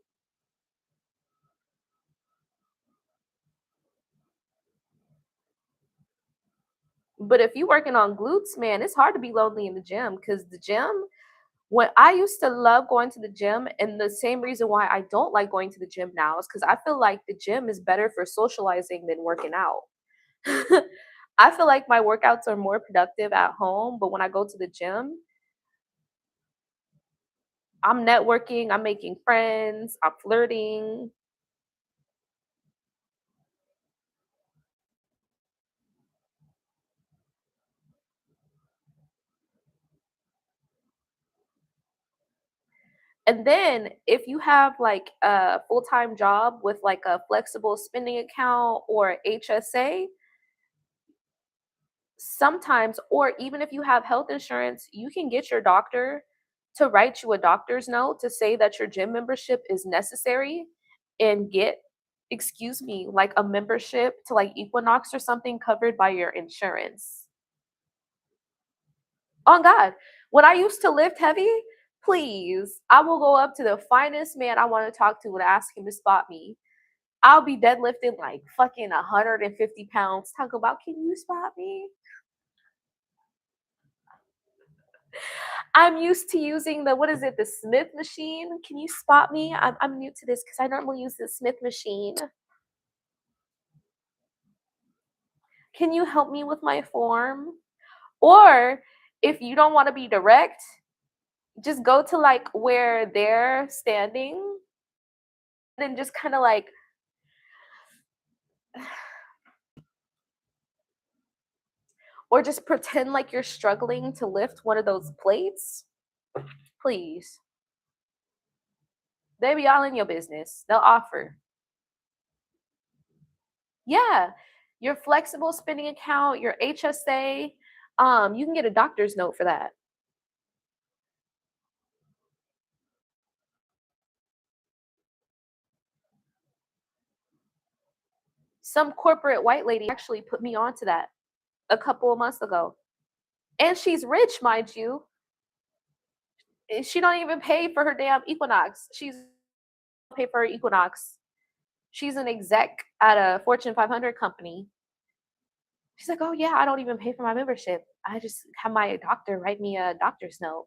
But if you working on glutes, man, it's hard to be lonely in the gym because the gym When I used to love going to the gym, and the same reason why I don't like going to the gym now is because I feel like the gym is better for socializing than working out. I feel like my workouts are more productive at home, but when I go to the gym, I'm networking, I'm making friends, I'm flirting. And then if you have like a full-time job with like a flexible spending account or HSA, sometimes, or even if you have health insurance, you can get your doctor to write you a doctor's note to say that your gym membership is necessary and get, excuse me, like a membership to like Equinox or something covered by your insurance. On God. When I used to lift heavy, please, I will go up to the finest man I want to talk to and ask him to spot me. I'll be deadlifting like fucking 150 pounds. Talk about, can you spot me? I'm used to using the, what is it, the Smith machine. Can you spot me? I'm new to this because I normally use the Smith machine. Can you help me with my form? Or if you don't want to be direct, just go to like where they're standing and just kind of like, or just pretend like you're struggling to lift one of those plates. Please. They be all in your business. They'll offer. Yeah. Your flexible spending account, your HSA, you can get a doctor's note for that. Some corporate white lady actually put me onto that a couple of months ago. And she's rich, mind you. She don't even pay for her damn Equinox. She's pay for her Equinox. She's an exec at a Fortune 500 company. She's like, "Oh yeah, I don't even pay for my membership. I just have my doctor write me a doctor's note."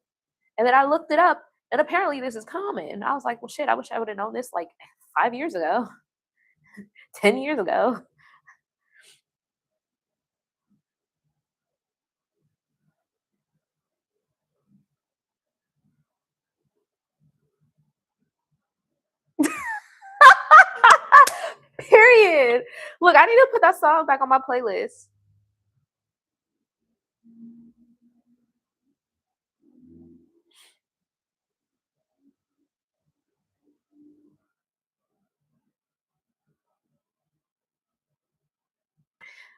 And then I looked it up, and apparently this is common. I was like, "Well, shit, I wish I would have known this like 5 years ago, 10 years ago." Period. Look, I need to put that song back on my playlist.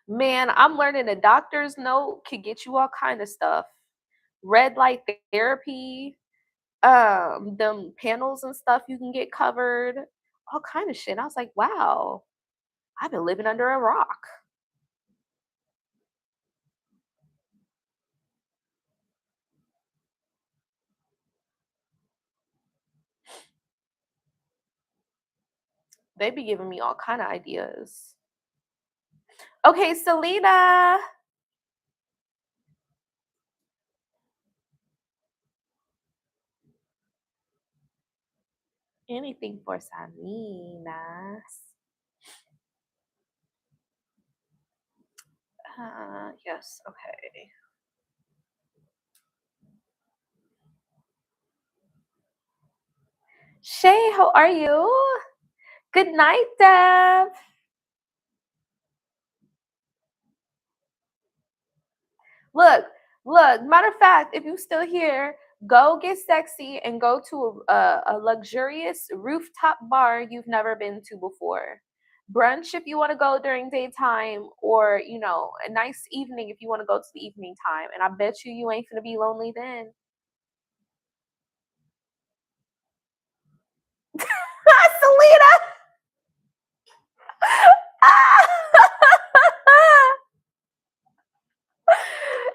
Man, I'm learning a doctor's note could get you all kind of stuff. Red light therapy, them panels and stuff you can get covered, all kind of shit. I was like, wow, I've been living under a rock. They be giving me all kind of ideas. Okay, Selena. Anything for Selena. Yes, okay. Shay, how are you? Good night, Deb. Look, look, matter of fact, if you still here, go get sexy and go to a luxurious rooftop bar you've never been to before. Brunch if you want to go during daytime, or a nice evening if you want to go to the evening time. And I bet you ain't gonna be lonely then. Selena!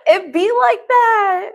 It be like that.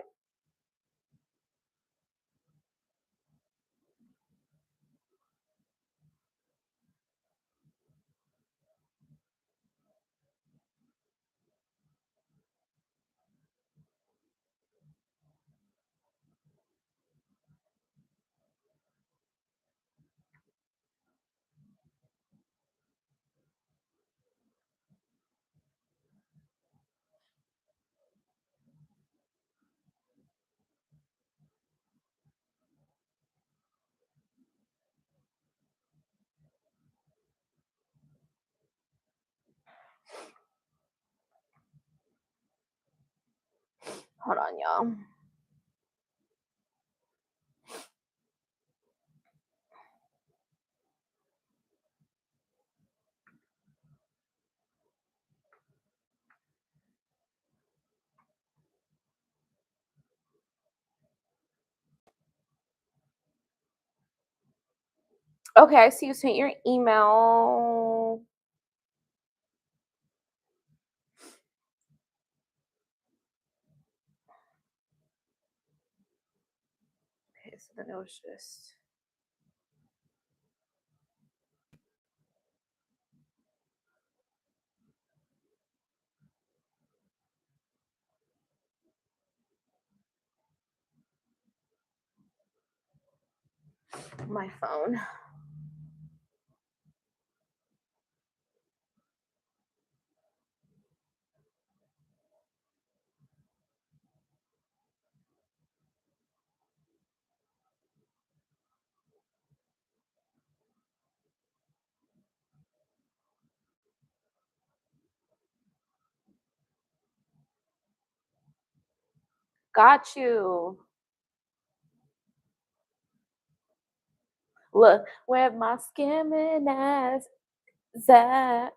Hold on, y'all. Okay, I see you sent your email. Okay, so then it was just my phone. Got you. Look, where my skimming ass is at.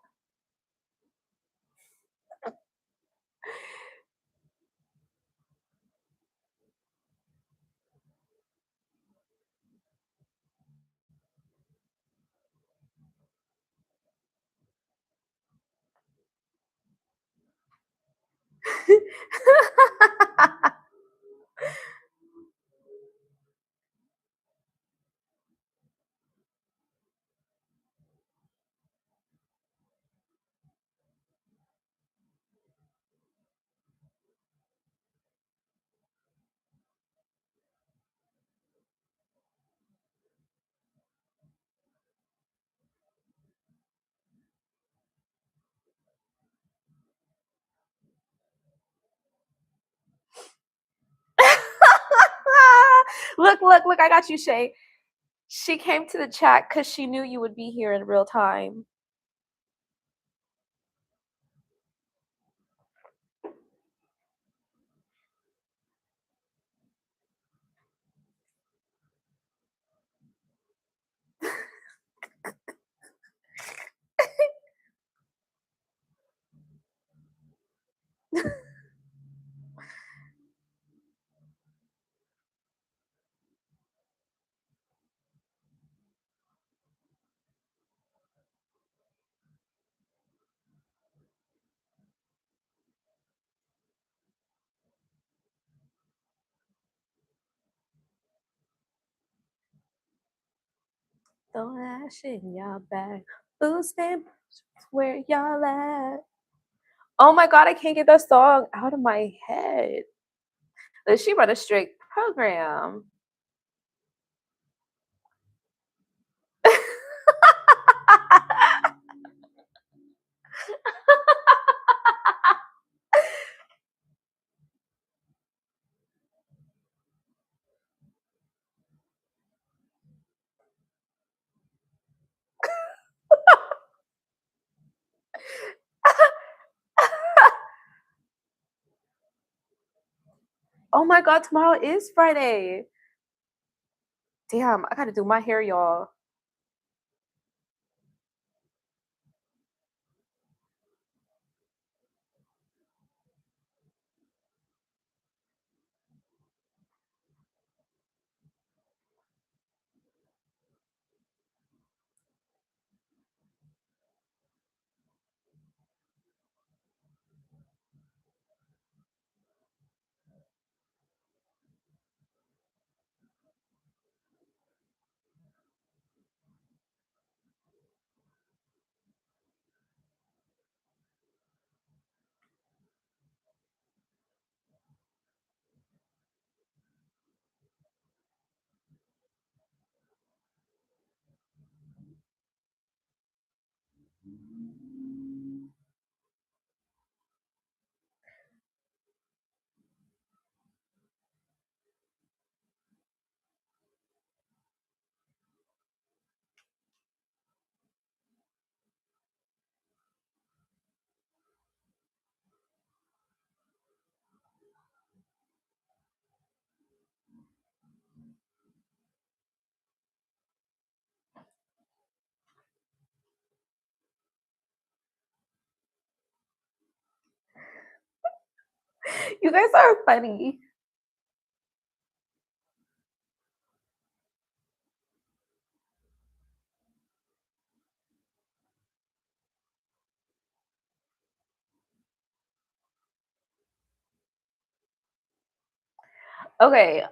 Look, look, look, I got you, Shay. She came to the chat because she knew you would be here in real time. Throw that shit in your bag. Boosting where y'all at. Oh my god, I can't get that song out of my head. She run a strict program. Oh my god, tomorrow is Friday. Damn, I gotta do my hair, y'all. You guys are funny. Okay,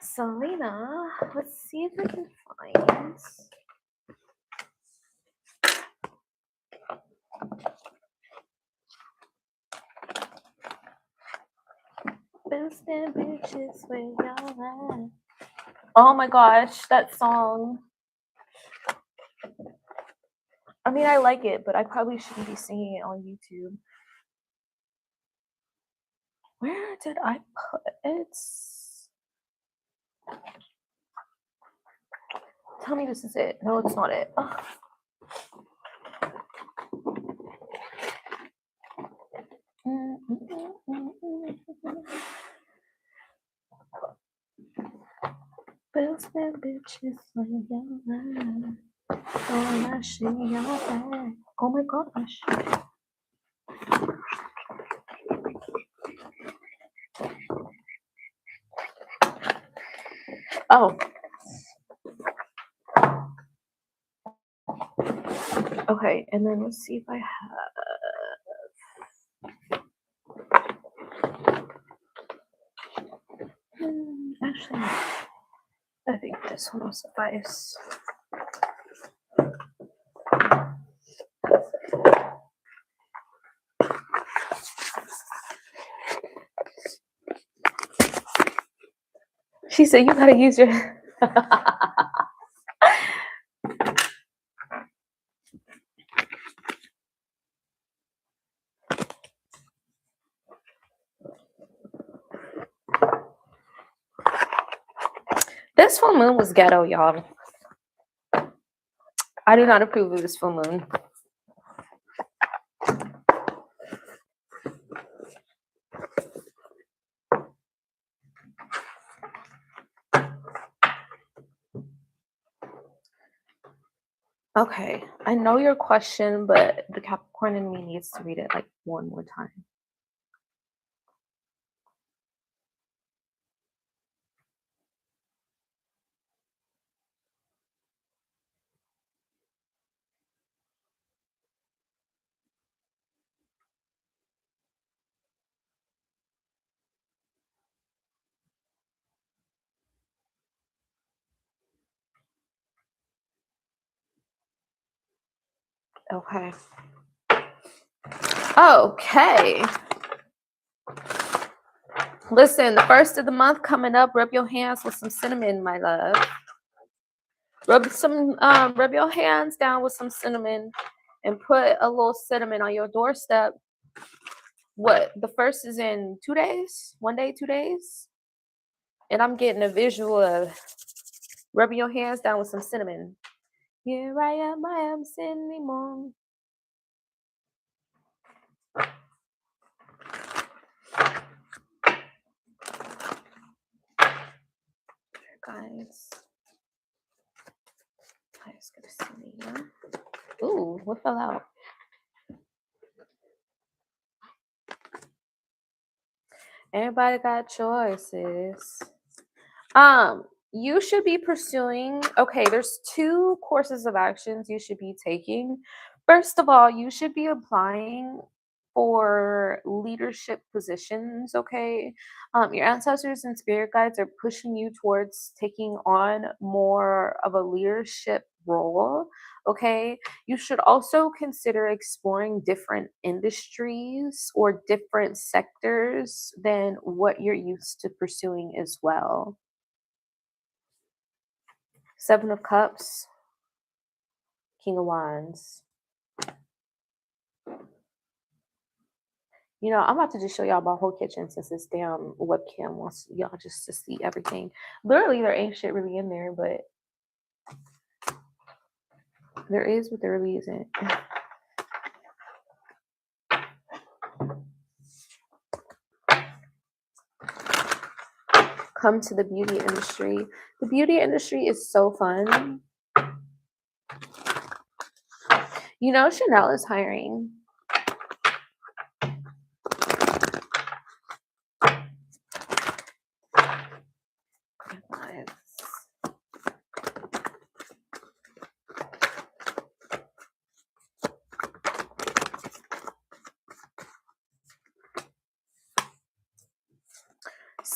Selena, let's see if I can find. Boosting bitches where y'all at. Oh my gosh, that song. I mean, I like it, but I probably shouldn't be singing it on YouTube. Where did I put it? Tell me this is it. No, it's not it. Ugh. Boosting bitches where y'all at. Oh, that shit, y'all back. Oh my gosh. Oh. Okay, and then let's see if I have. Actually, I think this one will suffice. She said, "You gotta use your." This full moon was ghetto, y'all. I do not approve of this full moon. Okay, I know your question, but the Capricorn in me needs to read it like one more time. Okay. Okay. Listen, the first of the month coming up. Rub your hands with some cinnamon, my love. Rub your hands down with some cinnamon, and put a little cinnamon on your doorstep. What? The first is in 2 days? 1 day, 2 days? And I'm getting a visual of rubbing your hands down with some cinnamon. Here I am, cinnamon. Guys. Guys, gonna see me. Ooh, what fell out? Everybody got choices. You should be pursuing, okay, there's 2 courses of actions you should be taking. First of all, you should be applying for leadership positions, okay? Your ancestors and spirit guides are pushing you towards taking on more of a leadership role, okay? You should also consider exploring different industries or different sectors than what you're used to pursuing as well. 7 of Cups, King of Wands. You know, I'm about to just show y'all my whole kitchen since this damn webcam wants y'all just to see everything. Literally, there ain't shit really in there, but there is, but there really isn't. Come to the beauty industry. The beauty industry is so fun. You know, Chanel is hiring.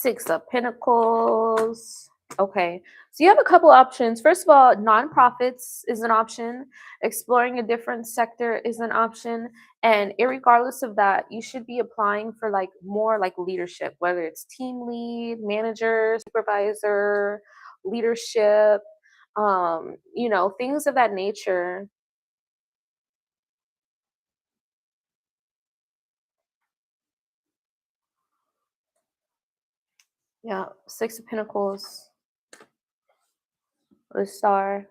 Six of Pentacles. Okay. So you have a couple options. First of all, nonprofits is an option. Exploring a different sector is an option. And irregardless of that, you should be applying for like more like leadership, whether it's team lead, manager, supervisor, leadership, things of that nature. Yeah. Six of Pentacles, the star.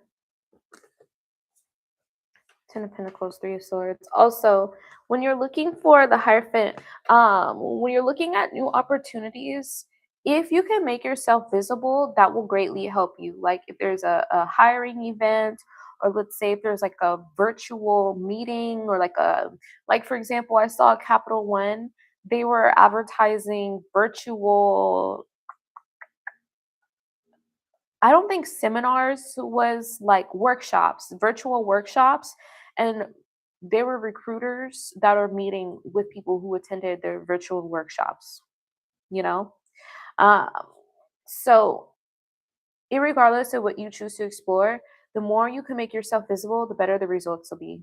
Ten of Pentacles, Three of Swords. Also, when you're looking for the Hierophant, when you're looking at new opportunities, if you can make yourself visible, that will greatly help you. Like if there's a hiring event, or let's say if there's like a virtual meeting, or like for example, I saw Capital One, they were advertising virtual, I don't think seminars, was like workshops, virtual workshops, and they were recruiters that are meeting with people who attended their virtual workshops, you know? Um, so irregardless of what you choose to explore, the more you can make yourself visible, the better the results will be.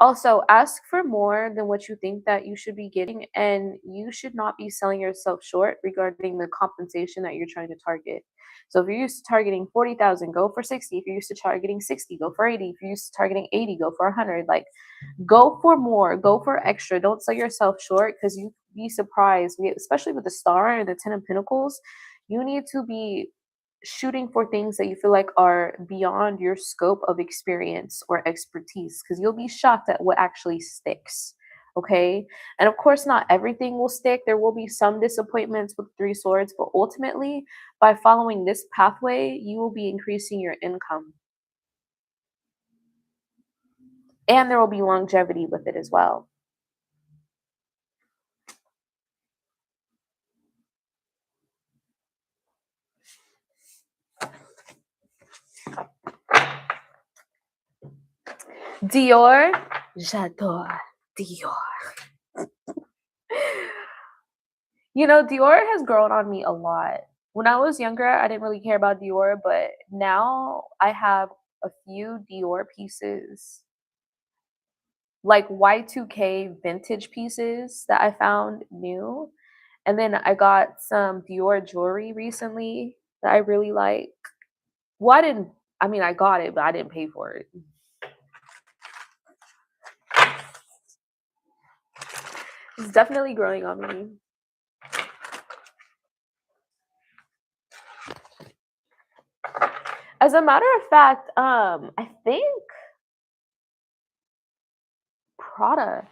Also, ask for more than what you think that you should be getting, and you should not be selling yourself short regarding the compensation that you're trying to target. So, if you're used to targeting 40,000, go for 60. If you're used to targeting 60, go for 80. If you're used to targeting 80, go for 100. Like, go for more, go for extra. Don't sell yourself short, because you be surprised, especially with the star and the 10 of Pentacles. You need to be shooting for things that you feel like are beyond your scope of experience or expertise, because you'll be shocked at what actually sticks. Okay. And of course, not everything will stick. There will be some disappointments with Three Swords, but ultimately, by following this pathway, you will be increasing your income, and there will be longevity with it as well. Dior, j'adore Dior. Dior has grown on me a lot. When I was younger, I didn't really care about Dior, but now I have a few Dior pieces, like Y2K vintage pieces that I found new. And then I got some Dior jewelry recently that I really like. Well, I mean, I got it, but I didn't pay for it. It's definitely growing on me. As a matter of fact, I think Prada.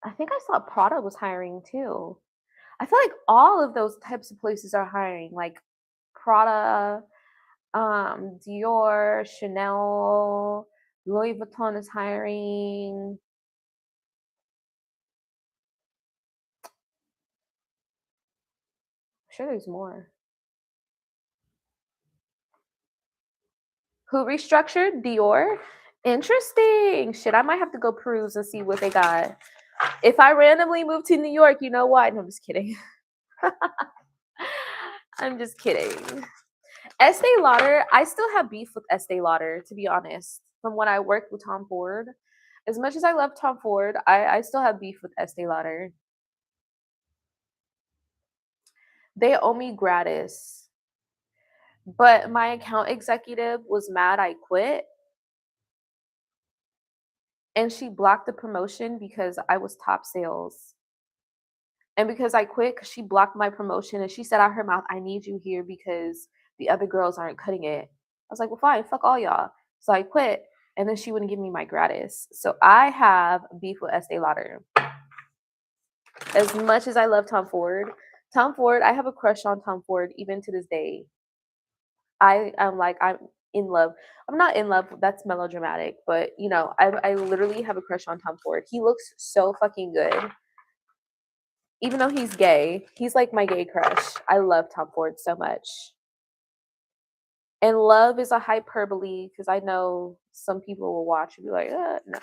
I think I saw Prada was hiring too. I feel like all of those types of places are hiring, like Prada, Dior, Chanel, Louis Vuitton is hiring. I'm sure there's more. Who restructured? Dior. Interesting. Shit, I might have to go peruse and see what they got. If I randomly move to New York, you know what? No, I'm just kidding. I'm just kidding. Estee Lauder, I still have beef with Estee Lauder, to be honest. From when I worked with Tom Ford, as much as I love Tom Ford, I still have beef with Estee Lauder. They owe me gratis, but my account executive was mad I quit, and she blocked the promotion because I was top sales. And because I quit, 'cause she blocked my promotion, and she said out her mouth, "I need you here because the other girls aren't cutting it." I was like, "Well, fine, fuck all y'all." So I quit, and then she wouldn't give me my gratis. So I have beef with Estee Lauder. As much as I love Tom Ford, I have a crush on Tom Ford even to this day. I am like, I'm in love. I'm not in love, that's melodramatic, but I literally have a crush on Tom Ford. He looks so fucking good. Even though he's gay, he's like my gay crush. I love Tom Ford so much. And love is a hyperbole, because I know some people will watch and be like, no.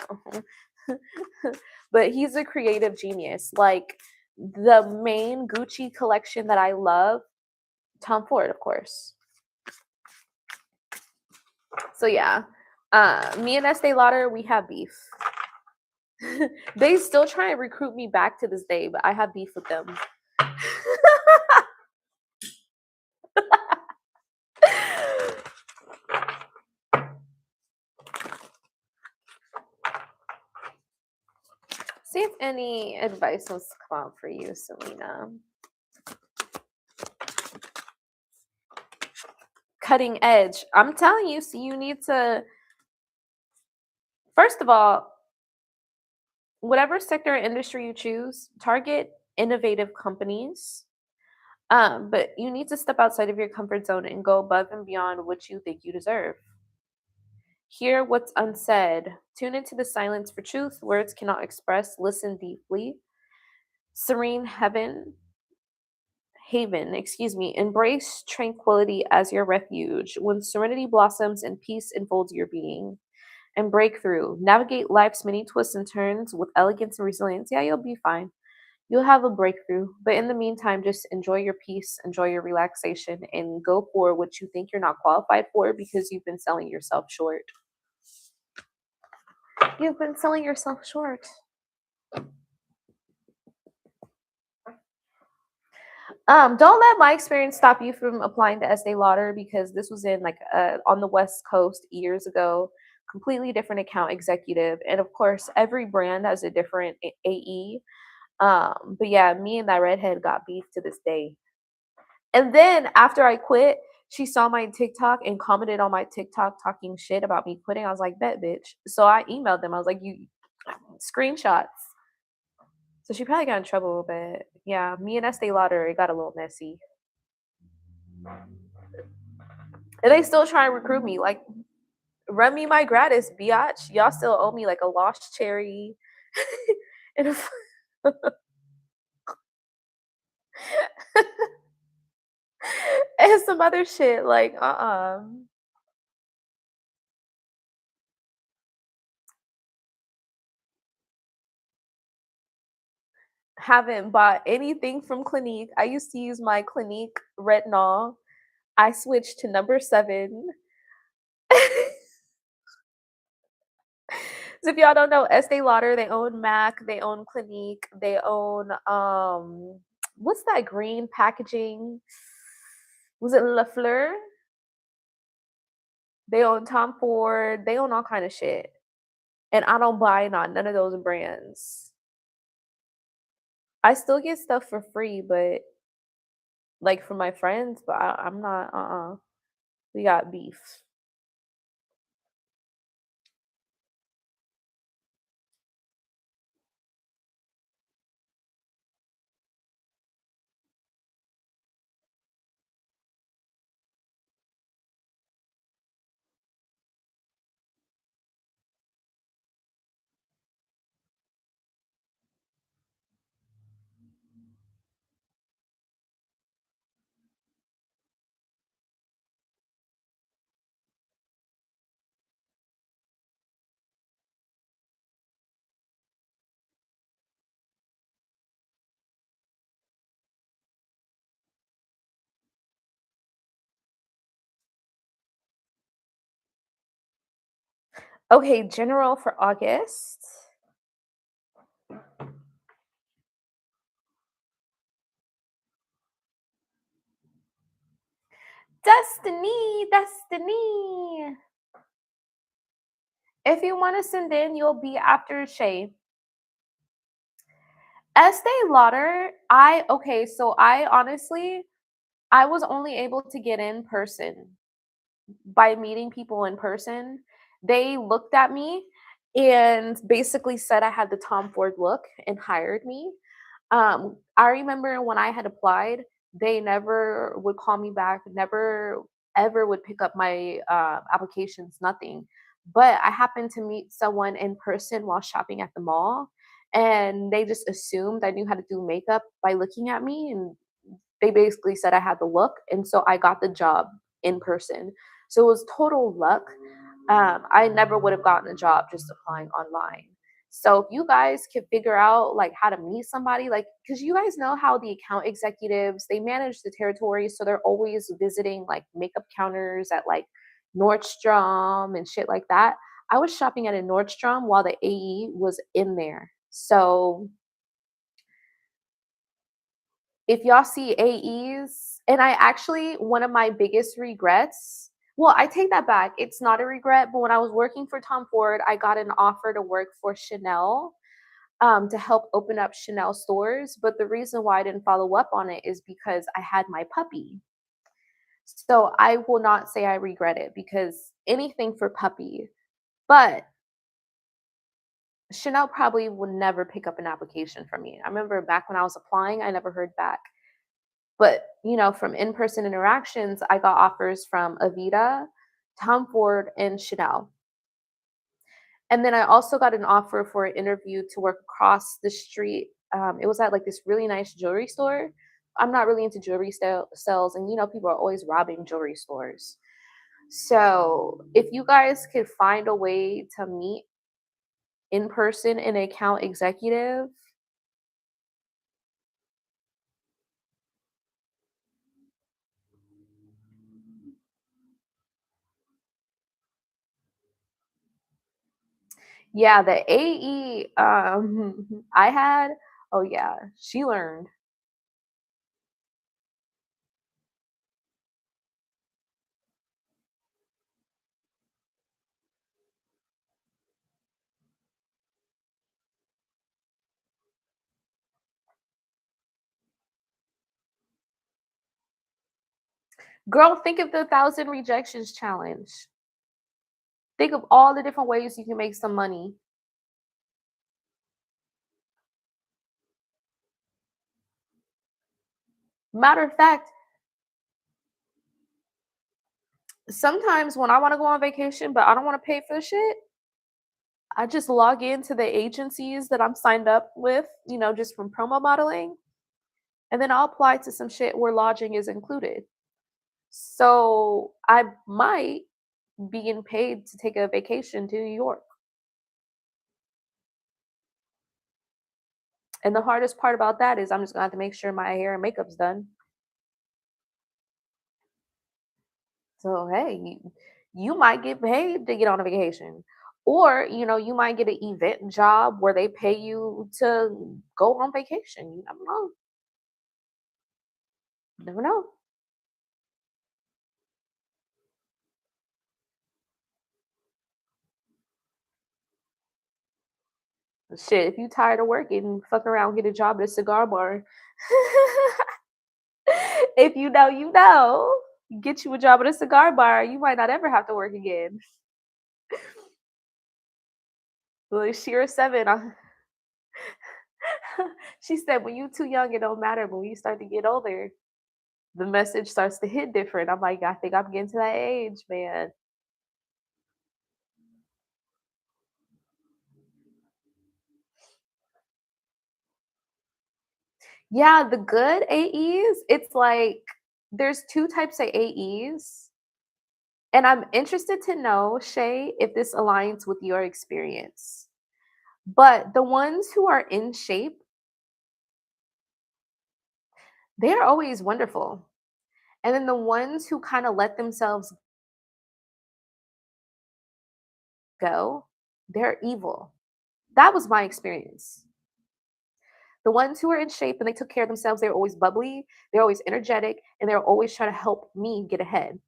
But he's a creative genius. Like, the main Gucci collection that I love Tom Ford, of course. So yeah, me and Estee Lauder, we have beef. They still try and recruit me back to this day, but I have beef with them. See if any advice wants to come out for you, Selena. Cutting edge. I'm telling you, so you need to, first of all, whatever sector or industry you choose, target innovative companies. But you need to step outside of your comfort zone and go above and beyond what you think you deserve. Hear what's unsaid. Tune into the silence for truth. Words cannot express. Listen deeply. Serene haven, embrace tranquility as your refuge. When serenity blossoms and peace enfolds your being. And breakthrough. Navigate life's many twists and turns with elegance and resilience. Yeah, you'll be fine. You'll have a breakthrough. But in the meantime, just enjoy your peace, enjoy your relaxation, and go for what you think you're not qualified for because you've been selling yourself short. You've been selling yourself short. Don't let my experience stop you from applying to Estee Lauder because this was in like on the West Coast years ago. Completely different account executive, and of course, every brand has a different AE. But yeah, me and that redhead got beef to this day. And then after I quit, she saw my TikTok and commented on my TikTok talking shit about me quitting. I was like, bet, bitch. So I emailed them. I was like, you screenshots. So she probably got in trouble a little bit. Yeah, me and Estee Lauder, it got a little messy. And they still try and recruit me. Like, run me my gratis, biatch. Y'all still owe me like a lost cherry and, and some other shit. Like, Haven't bought anything from Clinique. I used to use my Clinique retinol. I switched to number 7. So if y'all don't know, Estee Lauder, they own MAC, they own Clinique, they own what's that green packaging? Was it La Fleur? They own Tom Ford, they own all kind of shit. And I don't buy none of those brands. I still get stuff for free, but like from my friends, but I'm not we got beef. Okay, general for August. Destiny. If you want to send in, you'll be after Shay. Estee Lauder, so I honestly, I was only able to get in person by meeting people in person. They looked at me and basically said I had the Tom Ford look and hired me. I remember when I had applied, they never would call me back, never ever would pick up my applications, nothing. But I happened to meet someone in person while shopping at the mall, and they just assumed I knew how to do makeup by looking at me, and they basically said I had the look, and so I got the job in person. So it was total luck. I never would have gotten a job just applying online. So if you guys can figure out like how to meet somebody, like because you guys know how the account executives they manage the territory, so they're always visiting like makeup counters at like Nordstrom and shit like that. I was shopping at a Nordstrom while the AE was in there. So if y'all see AEs, and I actually one of my biggest regrets, well, I take that back. It's not a regret, but when I was working for Tom Ford, I got an offer to work for Chanel to help open up Chanel stores. But the reason why I didn't follow up on it is because I had my puppy. So I will not say I regret it because anything for puppy. But Chanel probably would never pick up an application from me. I remember back when I was applying, I never heard back. But, from in-person interactions, I got offers from Avita, Tom Ford, and Chanel. And then I also got an offer for an interview to work across the street. It was at like this really nice jewelry store. I'm not really into jewelry sales, and people are always robbing jewelry stores. So if you guys could find a way to meet in person an account executive, yeah, the AE I had, oh yeah, she learned. Girl, think of the 1,000 rejections challenge. Think of all the different ways you can make some money. Matter of fact, sometimes when I want to go on vacation, but I don't want to pay for the shit, I just log into the agencies that I'm signed up with, just from promo modeling, and then I'll apply to some shit where lodging is included. So I might be getting paid to take a vacation to New York. And the hardest part about that is I'm just gonna have to make sure my hair and makeup's done. So hey, you might get paid to get on a vacation. Or, you might get an event job where they pay you to go on vacation. You never know. Never know. Shit, if you tired of working, fuck around, get a job at a cigar bar. If you know, you know. Get you a job at a cigar bar, you might not ever have to work again. Well, Shira Seven, she said, "When you too young, it don't matter, but when you start to get older, the message starts to hit different." I'm like, I think I'm getting to that age, man. Yeah, the good AEs, it's like there's two types of AEs. And I'm interested to know, Shay, if this aligns with your experience. But the ones who are in shape, they're always wonderful. And then the ones who kind of let themselves go, they're evil. That was my experience. The ones who are in shape and they took care of themselves, they're always bubbly, they're always energetic, and they're always trying to help me get ahead.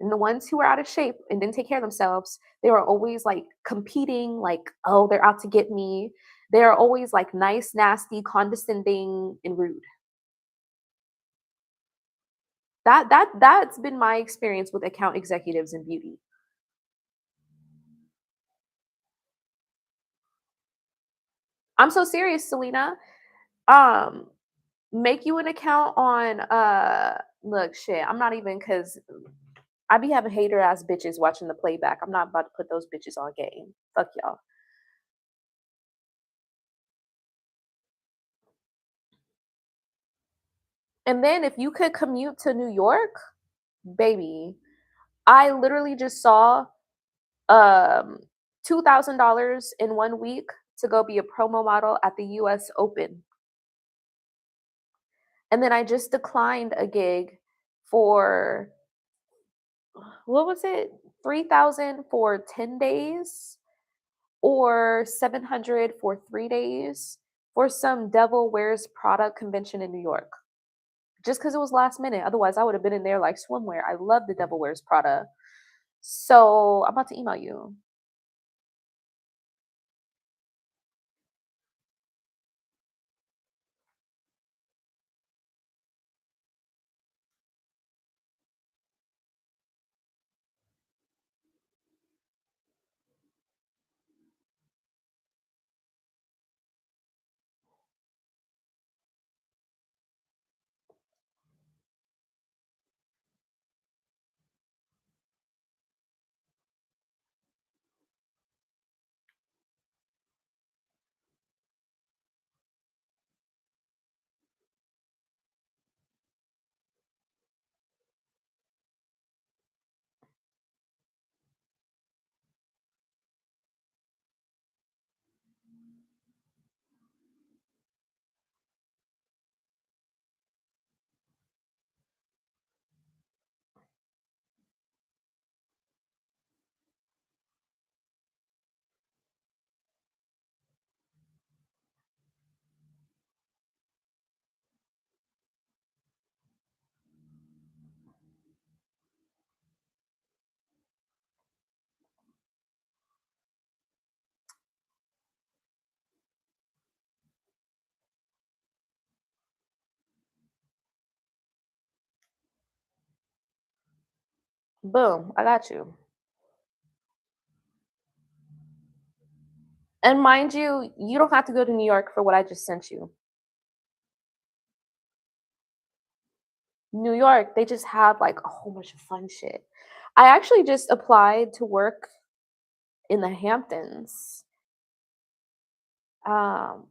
And the ones who are out of shape and didn't take care of themselves, they were always like competing, like, oh, they're out to get me. They're always like nice, nasty, condescending, and rude. That's been my experience with account executives in beauty. I'm so serious, Selena. Um, make you an account on look shit. I'm not even because I be having hater ass bitches watching the playback. I'm not about to put those bitches on game. Fuck y'all. And then if you could commute to New York, baby, I literally just saw um $2,000 in 1 week to go be a promo model at the US Open. And then I just declined a gig for what was it? 3,000 for 10 days or 700 for 3 days for some Devil Wears Prada convention in New York. Just because it was last minute. Otherwise, I would have been in there like swimwear. I love the Devil Wears Prada. So, I'm about to email you. Boom, I got you. And mind you, you don't have to go to New York for what I just sent you. New York, they just have like a whole bunch of fun shit. I actually just applied to work in the Hamptons. Um,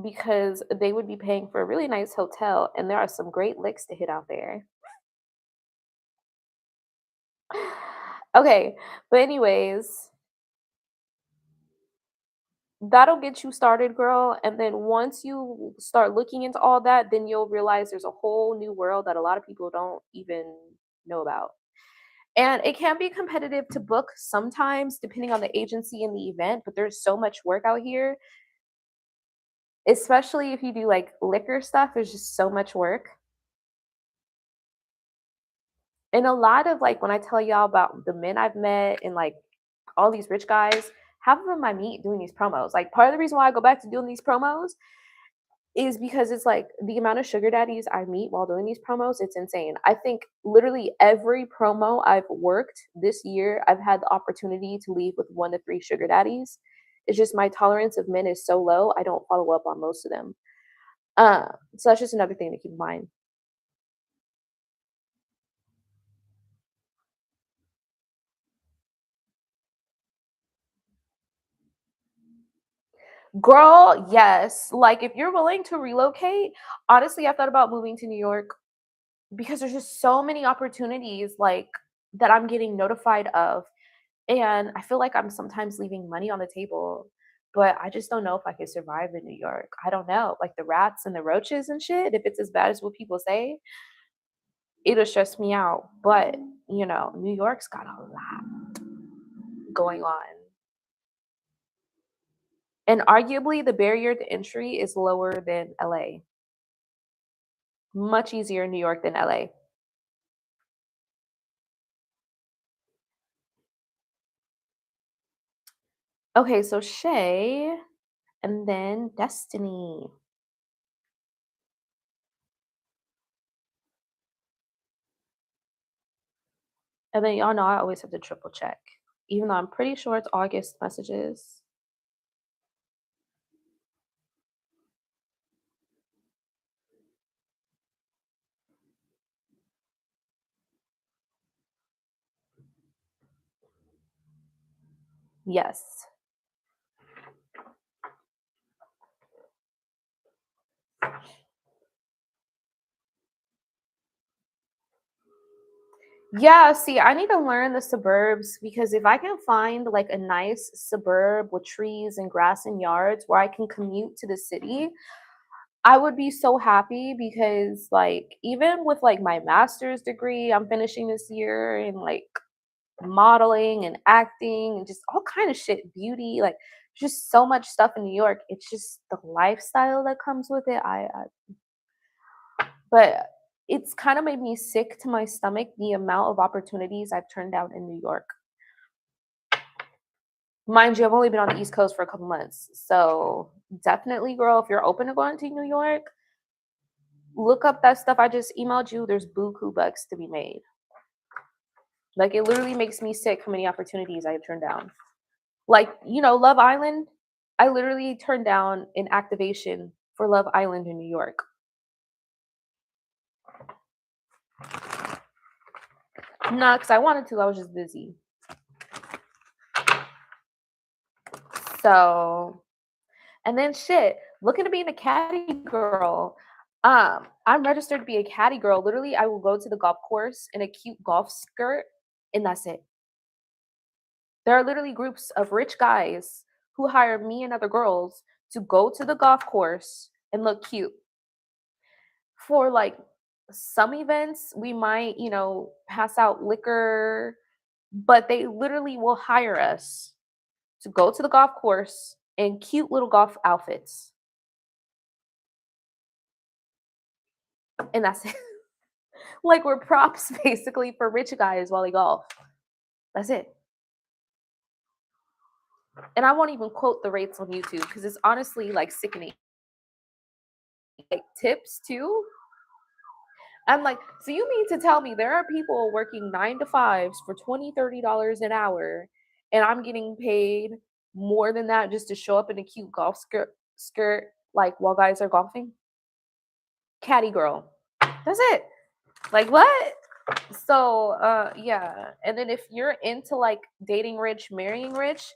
because they would be paying for a really nice hotel, and there are some great licks to hit out there. Okay, but anyways, that'll get you started, girl. And then once you start looking into all that, then you'll realize there's a whole new world that a lot of people don't even know about. And it can be competitive to book sometimes, depending on the agency and the event, but there's so much work out here, especially if you do like liquor stuff, there's just so much work. And a lot of like when I tell y'all about the men I've met and like all these rich guys, half of them I meet doing these promos. Like part of the reason why I go back to doing these promos is because it's like the amount of sugar daddies I meet while doing these promos, it's insane. I think literally every promo I've worked this year, I've had the opportunity to leave with 1 to 3 sugar daddies. It's just my tolerance of men is so low, I don't follow up on most of them. Uh, so that's just another thing to keep in mind. Girl, yes. Like if you're willing to relocate, honestly, I've thought about moving to New York because there's just so many opportunities like that I'm getting notified of. And I feel like I'm sometimes leaving money on the table, but I just don't know if I could survive in New York. I don't know. Like the rats and the roaches and shit, if it's as bad as what people say, it'll stress me out. But, New York's got a lot going on. And arguably, the barrier to entry is lower than LA. Much easier in New York than LA. Okay, so Shay and then Destiny. And then y'all know I always have to triple check, even though I'm pretty sure it's August messages. Yes. Yeah, see, I need to learn the suburbs because if I can find like a nice suburb with trees and grass and yards where I can commute to the city, I would be so happy because like even with like my master's degree I'm finishing this year in like modeling and acting and just all kind of shit, beauty, like just so much stuff in New York. It's just the lifestyle that comes with it. But it's kind of made me sick to my stomach the amount of opportunities I've turned down in New York. Mind you, I've only been on the East Coast for a couple months. So definitely, girl, if you're open to going to New York, look up that stuff I just emailed you. There's buku bucks to be made. Like it literally makes me sick how many opportunities I have turned down. Like, Love Island, I literally turned down an activation for Love Island in New York. Not because I wanted to, I was just busy. So, and then shit, looking to be a caddy girl. I'm registered to be a caddy girl. Literally, I will go to the golf course in a cute golf skirt, and that's it. There are literally groups of rich guys who hire me and other girls to go to the golf course and look cute. For like some events, we might, pass out liquor, but they literally will hire us to go to the golf course in cute little golf outfits. And that's it. Like we're props basically for rich guys while they golf. That's it. And I won't even quote the rates on YouTube because it's honestly like sickening. Like tips too. I'm like, so you mean to tell me there are people working 9 to 5s for $20, $30 an hour, and I'm getting paid more than that just to show up in a cute golf skirt like while guys are golfing? Caddy girl. That's it. Like what? So yeah. And then if you're into like dating rich, marrying rich,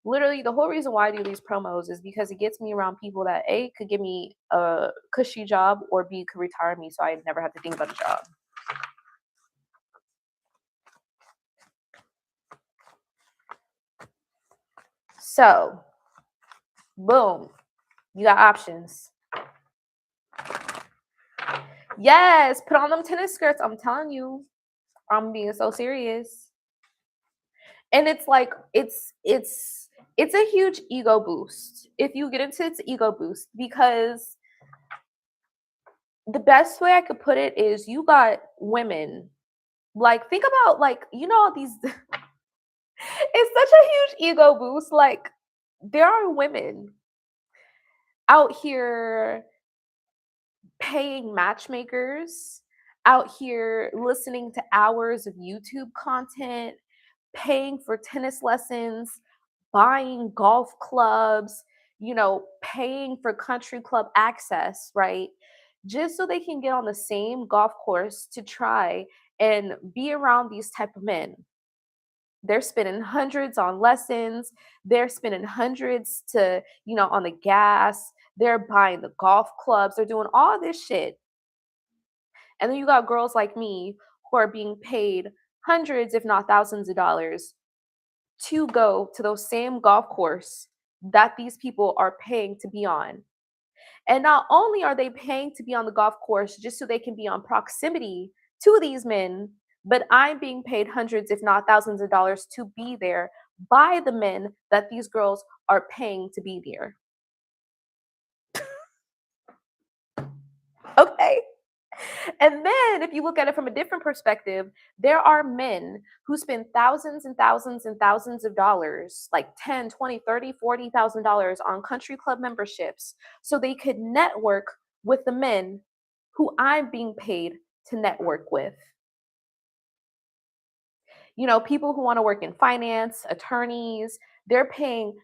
literally the whole reason why I do these promos is because it gets me around people that A could give me a cushy job or B could retire me so I never have to think about a job. So boom, you got options. Yes, put on them tennis skirts. I'm telling you, I'm being so serious. And it's like it's a huge ego boost if you get into its ego boost because the best way I could put it is you got women. Like think about like all these it's such a huge ego boost. Like there are women out here paying matchmakers, out here listening to hours of YouTube content, paying for tennis lessons, buying golf clubs, paying for country club access, right? Just so they can get on the same golf course to try and be around these type of men. They're spending hundreds on lessons, they're spending hundreds to, on the gas, they're buying the golf clubs, they're doing all this shit. And then you got girls like me who are being paid hundreds, if not thousands of dollars to go to those same golf course that these people are paying to be on. And not only are they paying to be on the golf course just so they can be on proximity to these men, but I'm being paid hundreds, if not thousands of dollars to be there by the men that these girls are paying to be there. Okay. And then if you look at it from a different perspective, there are men who spend thousands and thousands and thousands of dollars, like 10, 20, 30, $40,000 on country club memberships so they could network with the men who I'm being paid to network with. People who want to work in finance, attorneys, they're paying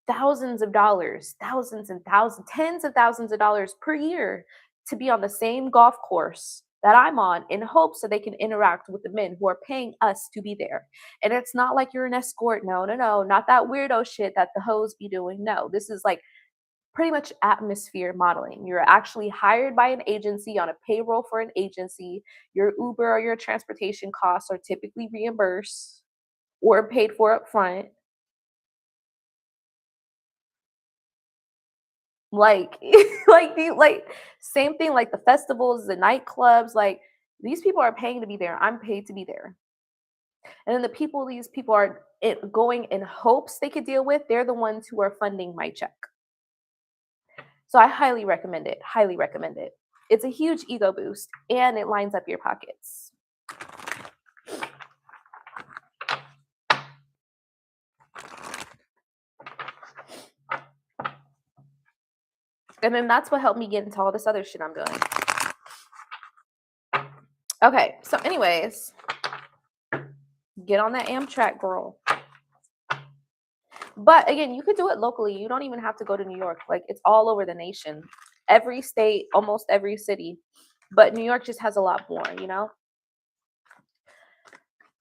thousands of dollars, thousands and thousands, tens of thousands of dollars per year to be on the same golf course that I'm on in hopes that they can interact with the men who are paying us to be there. And it's not like you're an escort. No, no, no, not that weirdo shit that the hoes be doing. No, this is like pretty much atmosphere modeling. You're actually hired by an agency on a payroll for an agency. Your Uber or your transportation costs are typically reimbursed or paid for up front. Like, like same thing like the festivals, the nightclubs, like these people are paying to be there. I'm paid to be there. And then the people these people are going in hopes they could deal with, they're the ones who are funding my check. So I highly recommend it. Highly recommend it. It's a huge ego boost and it lines up your pockets. And then that's what helped me get into all this other shit I'm doing. Okay, so anyways, get on that Amtrak, girl. But again, you could do it locally. You don't even have to go to New York. Like it's all over the nation. Every state, almost every city. But New York just has a lot more, you know?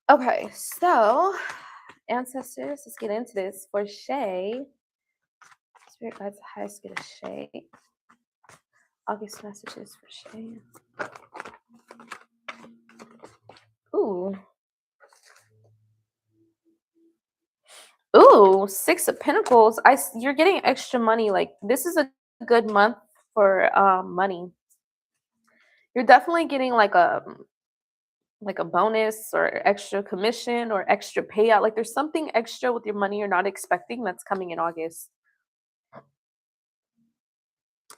Okay, so ancestors, let's get into this. For Shay, Spirit Guides, the highest good of Shay. August messages for Shay. Ooh. Ooh, Six of Pentacles. You're getting extra money. Like this is a good month for money. You're definitely getting like a bonus or extra commission or extra payout. Like there's something extra with your money you're not expecting that's coming in August.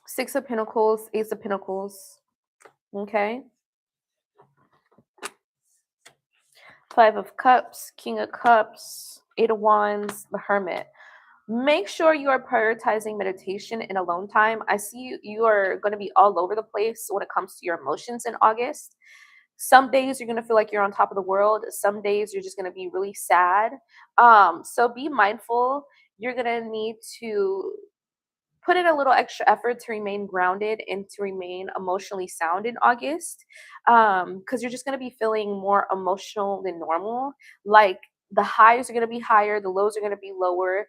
Six of Pentacles, Ace of Pentacles. Okay. Five of Cups, King of Cups, Eight of Wands, the Hermit. Make sure you are prioritizing meditation and alone time. I see you are going to be all over the place when it comes to your emotions in August. Some days you're going to feel like you're on top of the world. Some days you're just going to be really sad. So be mindful. You're going to need to put in a little extra effort to remain grounded and to remain emotionally sound in August, because you're just going to be feeling more emotional than normal. Like the highs are going to be higher, the lows are going to be lower.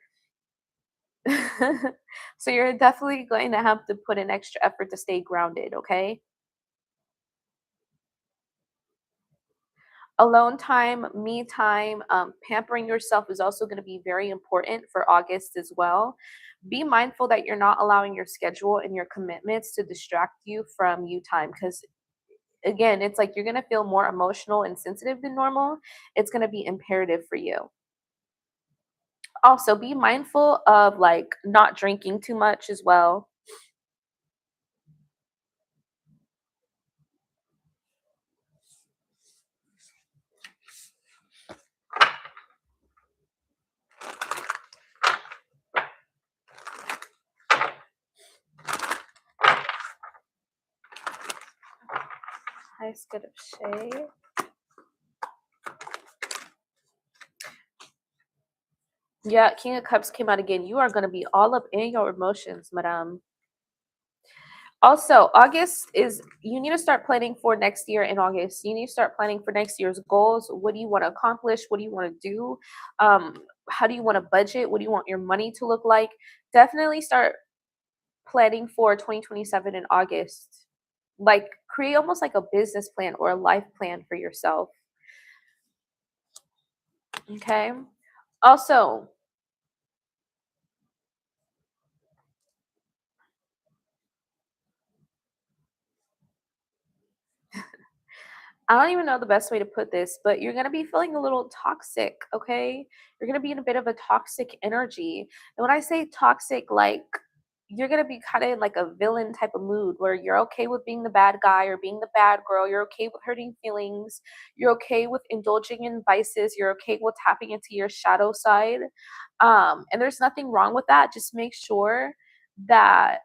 So you're definitely going to have to put in extra effort to stay grounded, okay? Alone time, me time, pampering yourself is also going to be very important for August as well. Be mindful that you're not allowing your schedule and your commitments to distract you from you time, because again, it's like you're going to feel more emotional and sensitive than normal. It's going to be imperative for you. Also, be mindful of like not drinking too much as well. Highest good of Shay. Yeah, King of Cups came out again. You are going to be all up in your emotions, madame. Also, August is, you need to start planning for next year in August. You need to start planning for next year's goals. What do you want to accomplish? What do you want to do? How do you want to budget? What do you want your money to look like? Definitely start planning for 2027 in August. Like create almost like a business plan or a life plan for yourself. Okay. Also, I don't even know the best way to put this, but you're going to be feeling a little toxic, okay? You're going to be in a bit of a toxic energy. And when I say toxic, like you're going to be kind of in like a villain type of mood where you're okay with being the bad guy or being the bad girl. You're okay with hurting feelings. You're okay with indulging in vices. You're okay with tapping into your shadow side. And there's nothing wrong with that. Just make sure that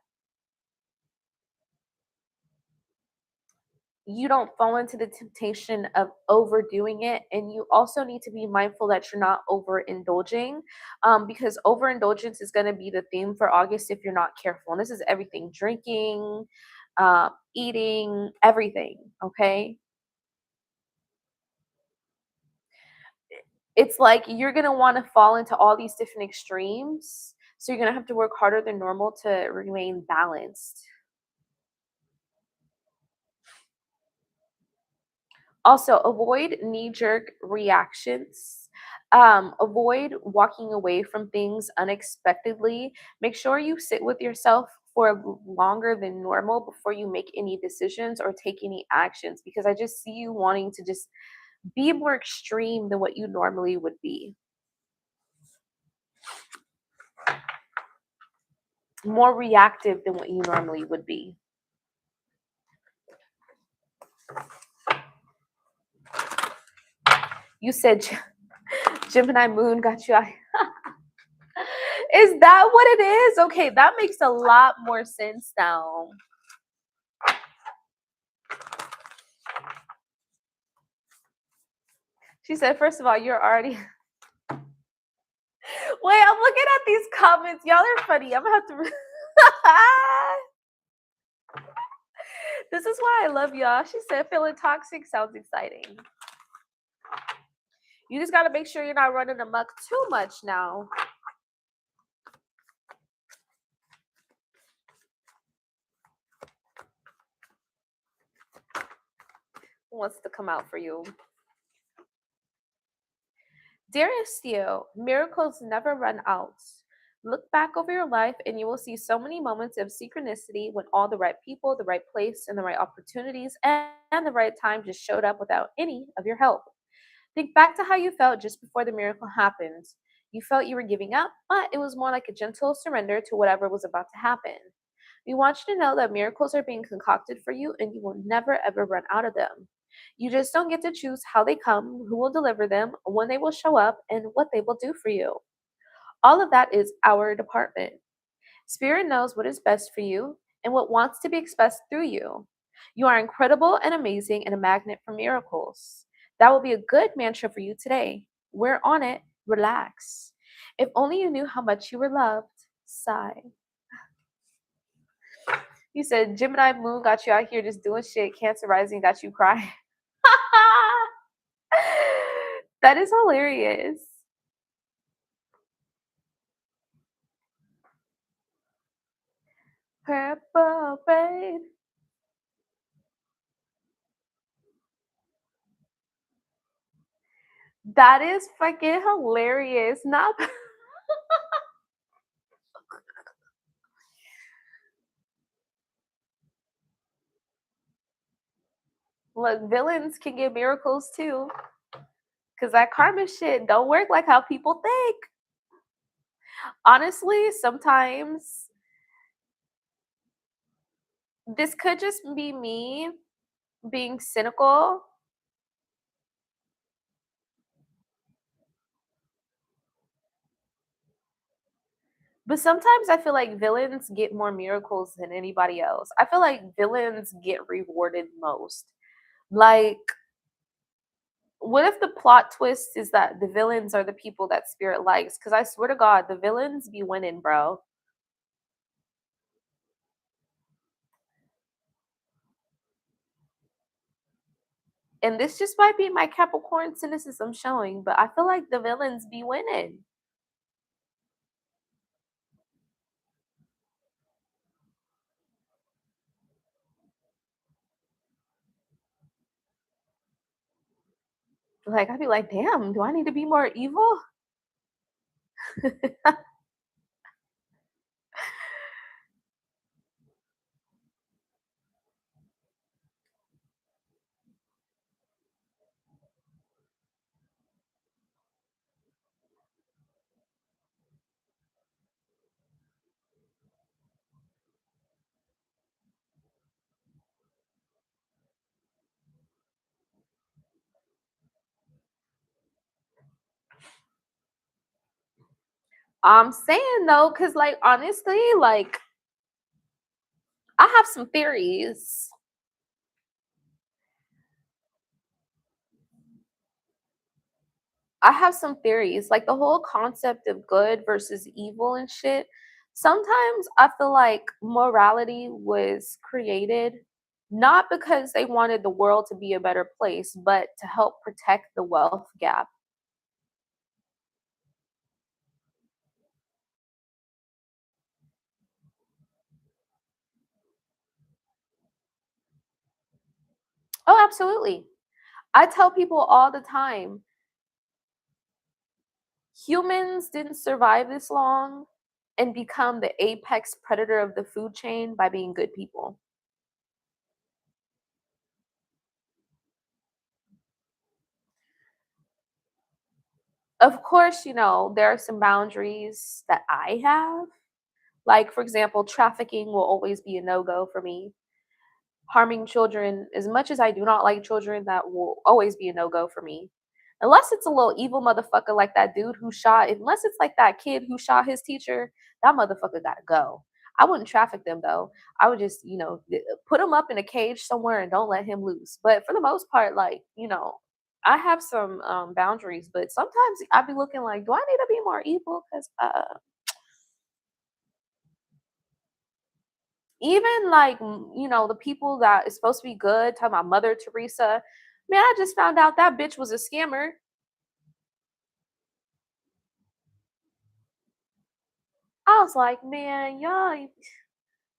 you don't fall into the temptation of overdoing it, and you also need to be mindful that you're not overindulging, because overindulgence is going to be the theme for August if you're not careful. And this is everything: drinking, eating, everything. Okay, it's like you're going to want to fall into all these different extremes. So you're going to have to work harder than normal to remain balanced. Also, avoid knee jerk reactions. Avoid walking away from things unexpectedly. Make sure you sit with yourself for longer than normal before you make any decisions or take any actions, because I just see you wanting to just be more extreme than what you normally would be, more reactive than what you normally would be. You said Gemini moon got you out. Is that what it is? Okay, that makes a lot more sense now. She said, first of all, you're already. Wait, I'm looking at these comments. Y'all are funny. I'm gonna have to. This is why I love y'all. She said, feeling toxic sounds exciting. You just gotta make sure you're not running amok too much now. Who wants to come out for you? Dearest Theo, miracles never run out. Look back over your life and you will see so many moments of synchronicity when all the right people, the right place, and the right opportunities and the right time just showed up without any of your help. Think back to how you felt just before the miracle happened. You felt you were giving up, but it was more like a gentle surrender to whatever was about to happen. We want you to know that miracles are being concocted for you and you will never ever run out of them. You just don't get to choose how they come, who will deliver them, when they will show up, and what they will do for you. All of that is our department. Spirit knows what is best for you and what wants to be expressed through you. You are incredible and amazing and a magnet for miracles. That will be a good mantra for you today. We're on it. Relax. If only you knew how much you were loved. Sigh. You said Gemini moon got you out here just doing shit. Cancer rising got you crying. That is hilarious. Purple rain. That is fucking hilarious. Not look, villains can get miracles too. Cause that karma shit don't work like how people think. Honestly, sometimes this could just be me being cynical, but sometimes I feel like villains get more miracles than anybody else. I feel like villains get rewarded most. Like, what if the plot twist is that the villains are the people that Spirit likes? Because I swear to God, the villains be winning, bro. And this just might be my Capricorn cynicism showing, but I feel like the villains be winning. Like, I'd be like, damn, do I need to be more evil? I'm saying though, because like honestly, like I have some theories. I have some theories. Like the whole concept of good versus evil and shit. Sometimes I feel like morality was created not because they wanted the world to be a better place, but to help protect the wealth gap. Oh, absolutely. I tell people all the time, humans didn't survive this long and become the apex predator of the food chain by being good people. Of course, there are some boundaries that I have. Like, for example, trafficking will always be a no go for me. Harming children, as much as I do not like children, that will always be a no go for me. Unless it's a little evil motherfucker like that dude who shot, unless it's like that kid who shot his teacher, that motherfucker gotta go. I wouldn't traffic them though. I would just, put him up in a cage somewhere and don't let him loose. But for the most part, like, I have some boundaries, but sometimes I be looking like, do I need to be more evil? Because even like, the people that is supposed to be good, talking about Mother Teresa, man, I just found out that bitch was a scammer. I was like, man, y'all,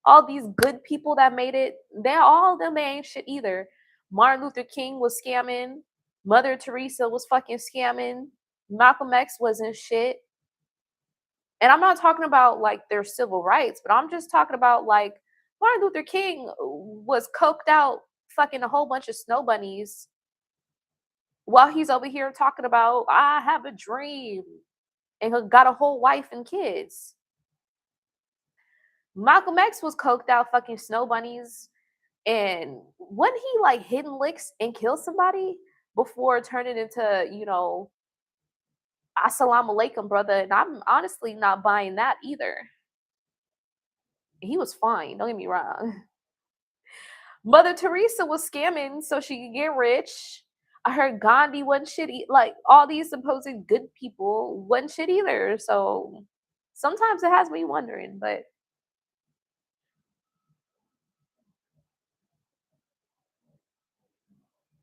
all these good people that made it, they're all them, they ain't shit either. Martin Luther King was scamming. Mother Teresa was fucking scamming. Malcolm X wasn't shit. And I'm not talking about like their civil rights, but I'm just talking about like Martin Luther King was coked out fucking a whole bunch of snow bunnies while he's over here talking about I have a dream and he got a whole wife and kids. Malcolm X was coked out fucking snow bunnies and when he like hidden licks and kill somebody before turning into, assalamu alaikum, brother. And I'm honestly not buying that either. He was fine, don't get me wrong. Mother Teresa was scamming so she could get rich. I heard Gandhi wasn't shit. Like all these supposed good people wasn't shit either. So sometimes it has me wondering. But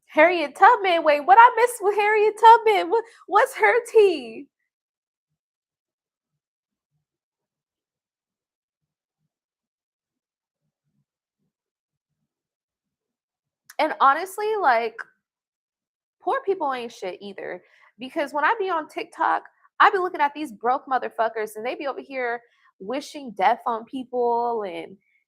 Harriet Tubman, wait, what I missed with Harriet Tubman? What's her tea? And honestly, like poor people ain't shit either. Because when I be on TikTok, I be looking at these broke motherfuckers and they be over here wishing death on people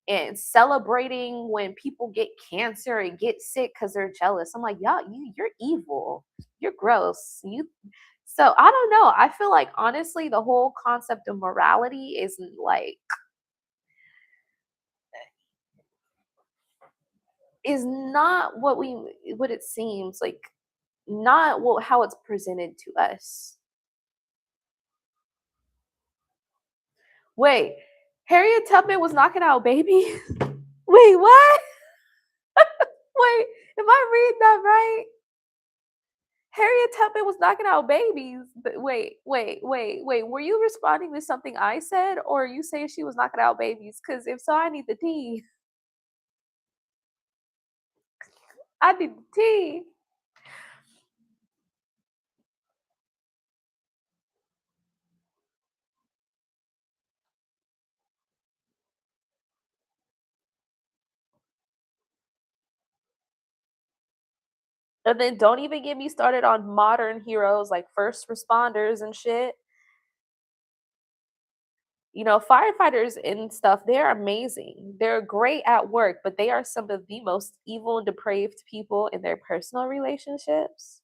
and celebrating when people get cancer and get sick because they're jealous. I'm like, y'all, you're evil. You're gross. So I don't know. I feel like honestly, the whole concept of morality isn't like is not what it seems like, not what how it's presented to us. Wait, Harriet Tubman was knocking out babies? Wait, what? Wait, am I reading that right? Harriet Tubman was knocking out babies. But wait. Were you responding to something I said, or are you saying she was knocking out babies? Because if so, I need the tea. I need the tea. And then don't even get me started on modern heroes like first responders and shit. Firefighters and stuff, they're amazing. They're great at work, but they are some of the most evil and depraved people in their personal relationships.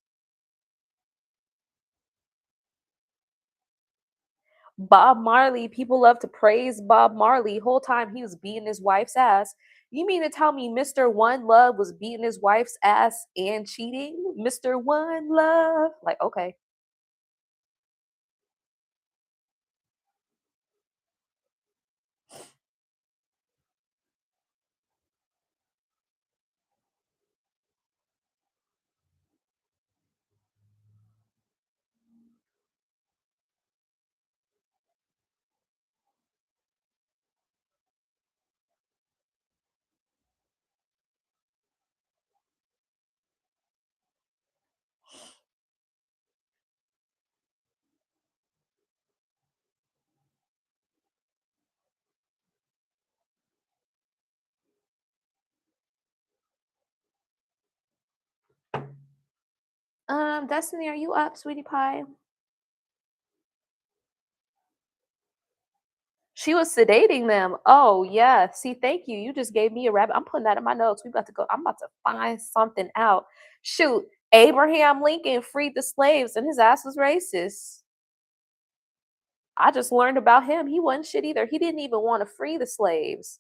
Bob Marley, people love to praise Bob Marley. Whole time he was beating his wife's ass. You mean to tell me Mr. One Love was beating his wife's ass and cheating? Mr. One Love. Like, okay. Destiny, are you up, sweetie pie? She was sedating them. Oh, yeah. See, thank you. You just gave me a rabbit. I'm putting that in my notes. We about to go. I'm about to find something out. Shoot, Abraham Lincoln freed the slaves and his ass was racist. I just learned about him. He wasn't shit either. He didn't even want to free the slaves.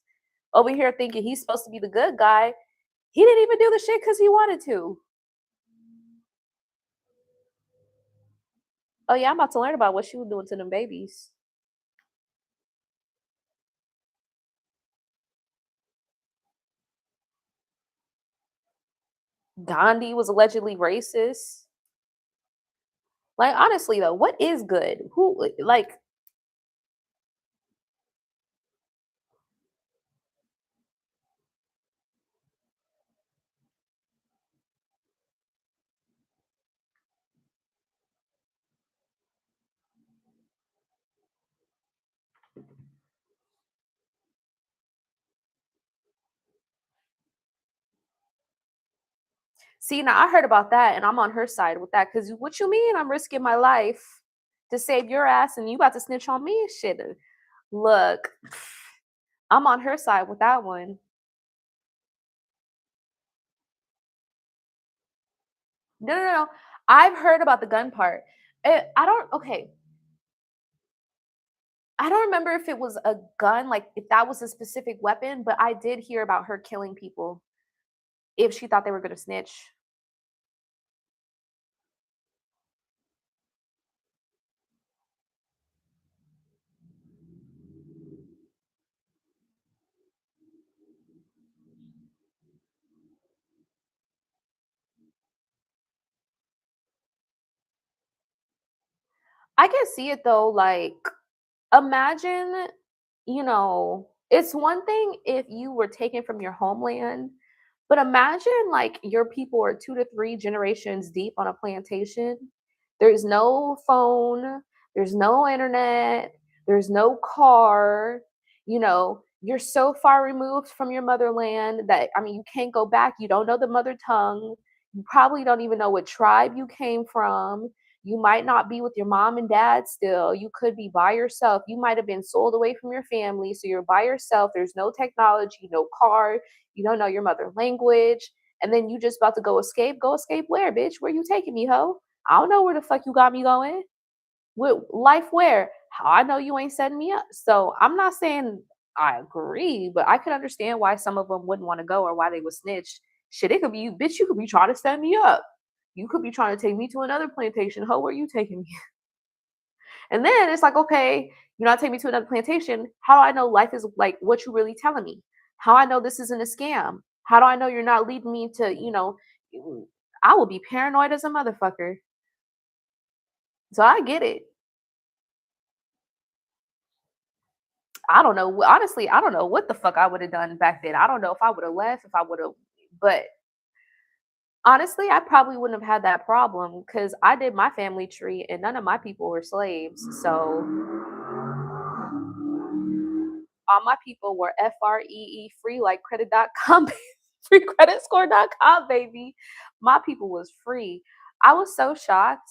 Over here thinking he's supposed to be the good guy. He didn't even do the shit because he wanted to. Oh, yeah, I'm about to learn about what she was doing to them babies. Gandhi was allegedly racist. Like, honestly, though, what is good? Who, like, see, now I heard about that and I'm on her side with that. Cause what you mean I'm risking my life to save your ass and you about to snitch on me? Shit. Look, I'm on her side with that one. No, no, no. I've heard about the gun part. I don't, okay. I don't remember if it was a gun, like if that was a specific weapon, but I did hear about her killing people if she thought they were going to snitch. I can see it though, like, imagine, it's one thing if you were taken from your homeland, but imagine like your people are 2 to 3 generations deep on a plantation. There's no phone, there's no internet, there's no car, you're so far removed from your motherland that I mean you can't go back. You don't know the mother tongue. You probably don't even know what tribe you came from. You might not be with your mom and dad still. You could be by yourself. You might have been sold away from your family. So you're by yourself. There's no technology, no car. You don't know your mother language. And then you just about to go escape. Go escape where, bitch? Where you taking me, ho? I don't know where the fuck you got me going. With life where? How I know you ain't setting me up. So I'm not saying I agree, but I could understand why some of them wouldn't want to go or why they would snitch. Shit, it could be you, bitch. You could be trying to set me up. You could be trying to take me to another plantation. Ho, where you taking me? And then it's like, okay, you're not taking me to another plantation. How do I know life is like what you really telling me? How I know this isn't a scam? How do I know you're not leading me to, I will be paranoid as a motherfucker. So I get it. I don't know. Honestly, I don't know what the fuck I would have done back then. I don't know if I would have left, if I would have, but honestly, I probably wouldn't have had that problem because I did my family tree and none of my people were slaves. So all my people were FREE free, like credit.com, freecreditscore.com, baby. My people was free. I was so shocked.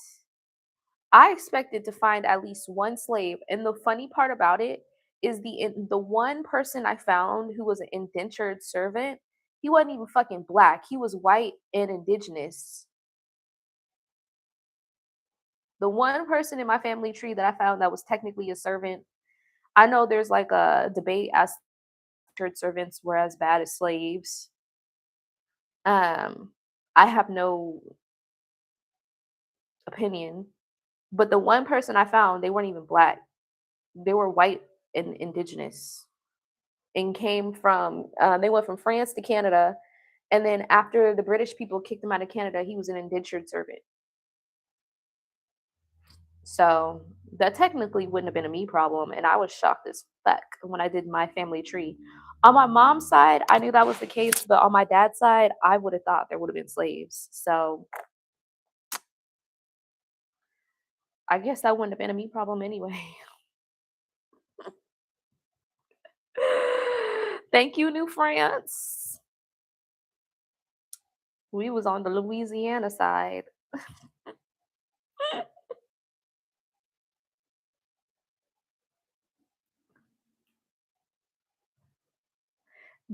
I expected to find at least one slave. And the funny part about it is the one person I found who was an indentured servant, he wasn't even fucking black. He was white and indigenous. The one person in my family tree that I found that was technically a servant, I know there's like a debate as indentured servants were as bad as slaves. Um, I have no opinion, but the one person I found, they weren't even black. They were white and indigenous and came from, they went from France to Canada. And then after the British people kicked him out of Canada, he was an indentured servant. So that technically wouldn't have been a me problem. And I was shocked as fuck when I did my family tree. On my mom's side, I knew that was the case, but on my dad's side, I would have thought there would have been slaves. So I guess that wouldn't have been a me problem anyway. Thank you, New France. We was on the Louisiana side.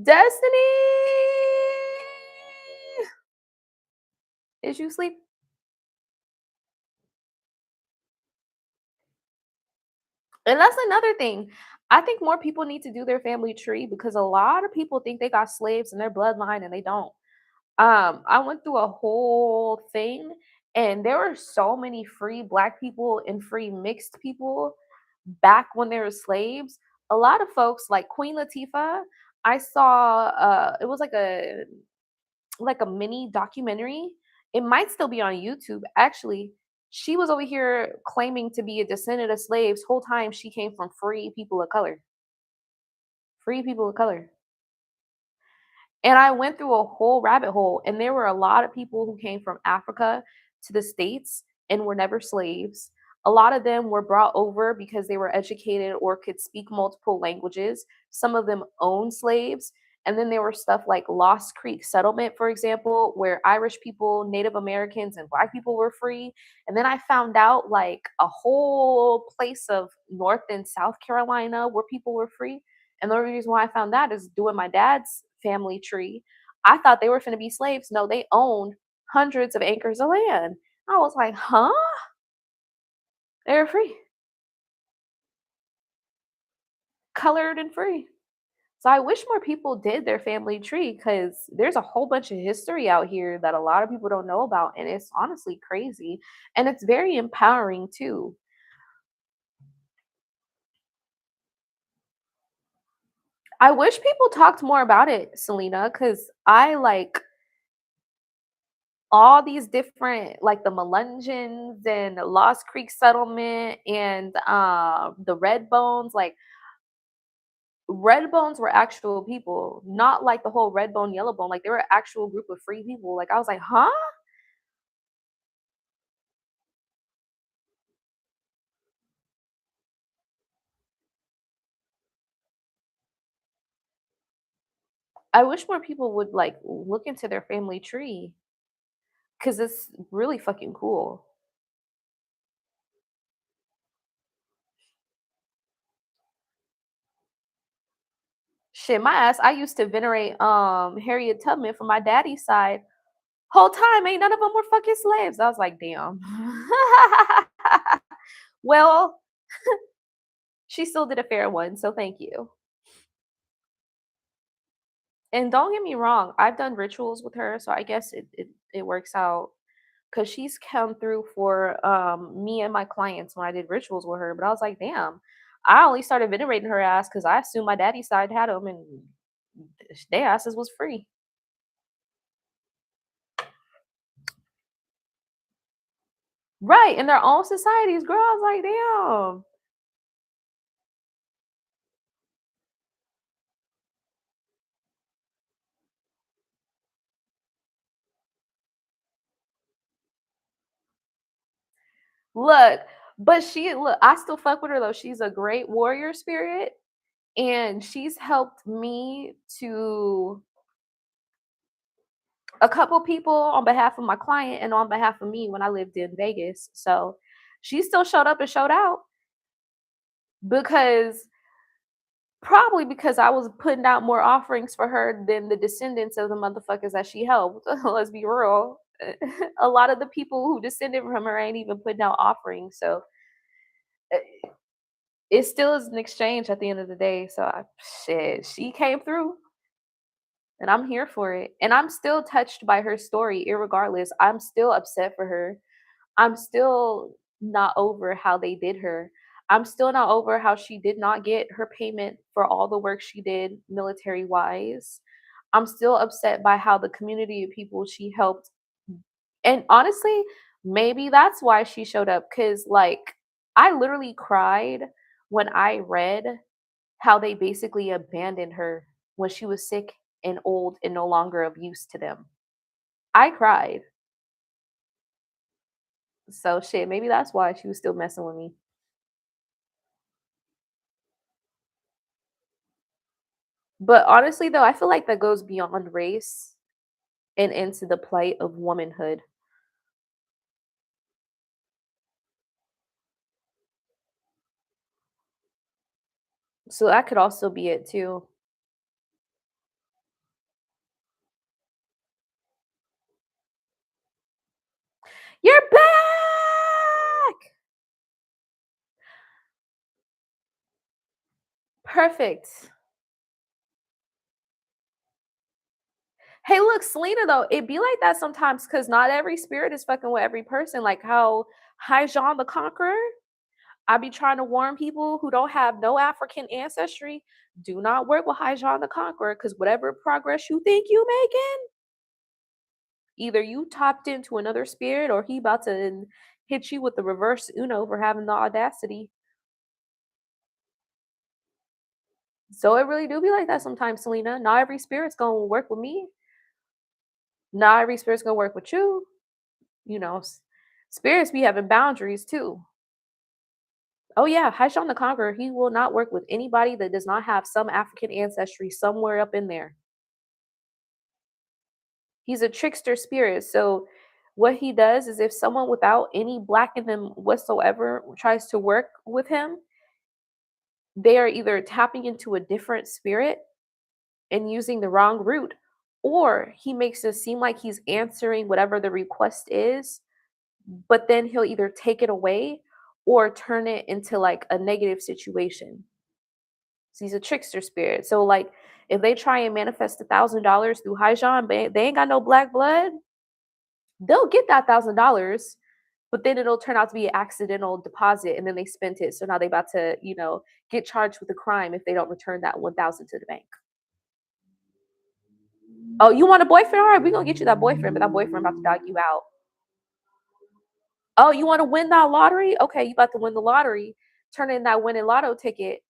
Destiny, is you sleep? And that's another thing. I think more people need to do their family tree because a lot of people think they got slaves in their bloodline and they don't. I went through a whole thing and there were so many free black people and free mixed people back when they were slaves. A lot of folks like Queen Latifah, I saw it was like a mini documentary. It might still be on YouTube actually. She was over here claiming to be a descendant of slaves. Whole time she came from free people of color. Free people of color. And I went through a whole rabbit hole, and there were a lot of people who came from Africa to the States and were never slaves. A lot of them were brought over because they were educated or could speak multiple languages. Some of them owned slaves. And then there were stuff like Lost Creek Settlement, for example, where Irish people, Native Americans, and Black people were free. And then I found out like a whole place of North and South Carolina where people were free. And the only reason why I found that is doing my dad's family tree. I thought they were finna be slaves. No, they owned hundreds of acres of land. I was like, huh? They were free, colored and free. So I wish more people did their family tree because there's a whole bunch of history out here that a lot of people don't know about. And it's honestly crazy. And it's very empowering too. I wish people talked more about it, Selena, because I like all these different like the Melungeons and the Lost Creek settlement and the Red Bones, like Red Bones were actual people, not like the whole red bone, yellow bone. Like they were an actual group of free people. Like I was like, huh? I wish more people would like look into their family tree because it's really fucking cool. Shit, my ass, I used to venerate Harriet Tubman from my daddy's side. Whole time ain't none of them were fucking slaves. I was like, damn. Well, she still did a fair one, so thank you. And don't get me wrong, I've done rituals with her, so I guess it works out because she's come through for me and my clients when I did rituals with her. But I was like, damn, I only started venerating her ass because I assumed my daddy's side had them and their asses was free. Right, in their own societies, girl. I was like, damn. Look, but I still fuck with her though. She's a great warrior spirit and she's helped me to a couple people on behalf of my client and on behalf of me when I lived in Vegas. So she still showed up and showed out because probably because I was putting out more offerings for her than the descendants of the motherfuckers that she helped. Let's be real. A lot of the people who descended from her ain't even putting out offerings. So it still is an exchange at the end of the day. So shit, she came through and I'm here for it. And I'm still touched by her story, irregardless. I'm still upset for her. I'm still not over how they did her. I'm still not over how she did not get her payment for all the work she did military wise. I'm still upset by how the community of people she helped. And honestly, maybe that's why she showed up cuz like I literally cried when I read how they basically abandoned her when she was sick and old and no longer of use to them. I cried. So shit, maybe that's why she was still messing with me. But honestly though, I feel like that goes beyond race and into the plight of womanhood. So that could also be it too. You're back! Perfect. Hey, look, Selena, though, it be like that sometimes because not every spirit is fucking with every person. Like how John the Conqueror, I be trying to warn people who don't have no African ancestry, do not work with John the Conqueror because whatever progress you think you making, either you tapped into another spirit or he about to hit you with the reverse Uno for having the audacity. So it really do be like that sometimes, Selena. Not every spirit's gonna work with me. Not every spirit's gonna work with you. You know, spirits be having boundaries too. Oh yeah, Haishan the Conqueror, he will not work with anybody that does not have some African ancestry somewhere up in there. He's a trickster spirit. So what he does is if someone without any black in them whatsoever tries to work with him, they are either tapping into a different spirit and using the wrong route, or he makes it seem like he's answering whatever the request is, but then he'll either take it away or turn it into like a negative situation. So he's a trickster spirit. So like if they try and manifest $1,000 through Haijan, but they ain't got no black blood, they'll get that $1,000, but then it'll turn out to be an accidental deposit and then they spent it. So now they about to, get charged with a crime if they don't return that 1,000 to the bank. Oh, you want a boyfriend? All right, we're gonna get you that boyfriend, but that boyfriend about to dog you out. Oh, you want to win that lottery? Okay, you about to win the lottery. Turn in that winning lotto ticket,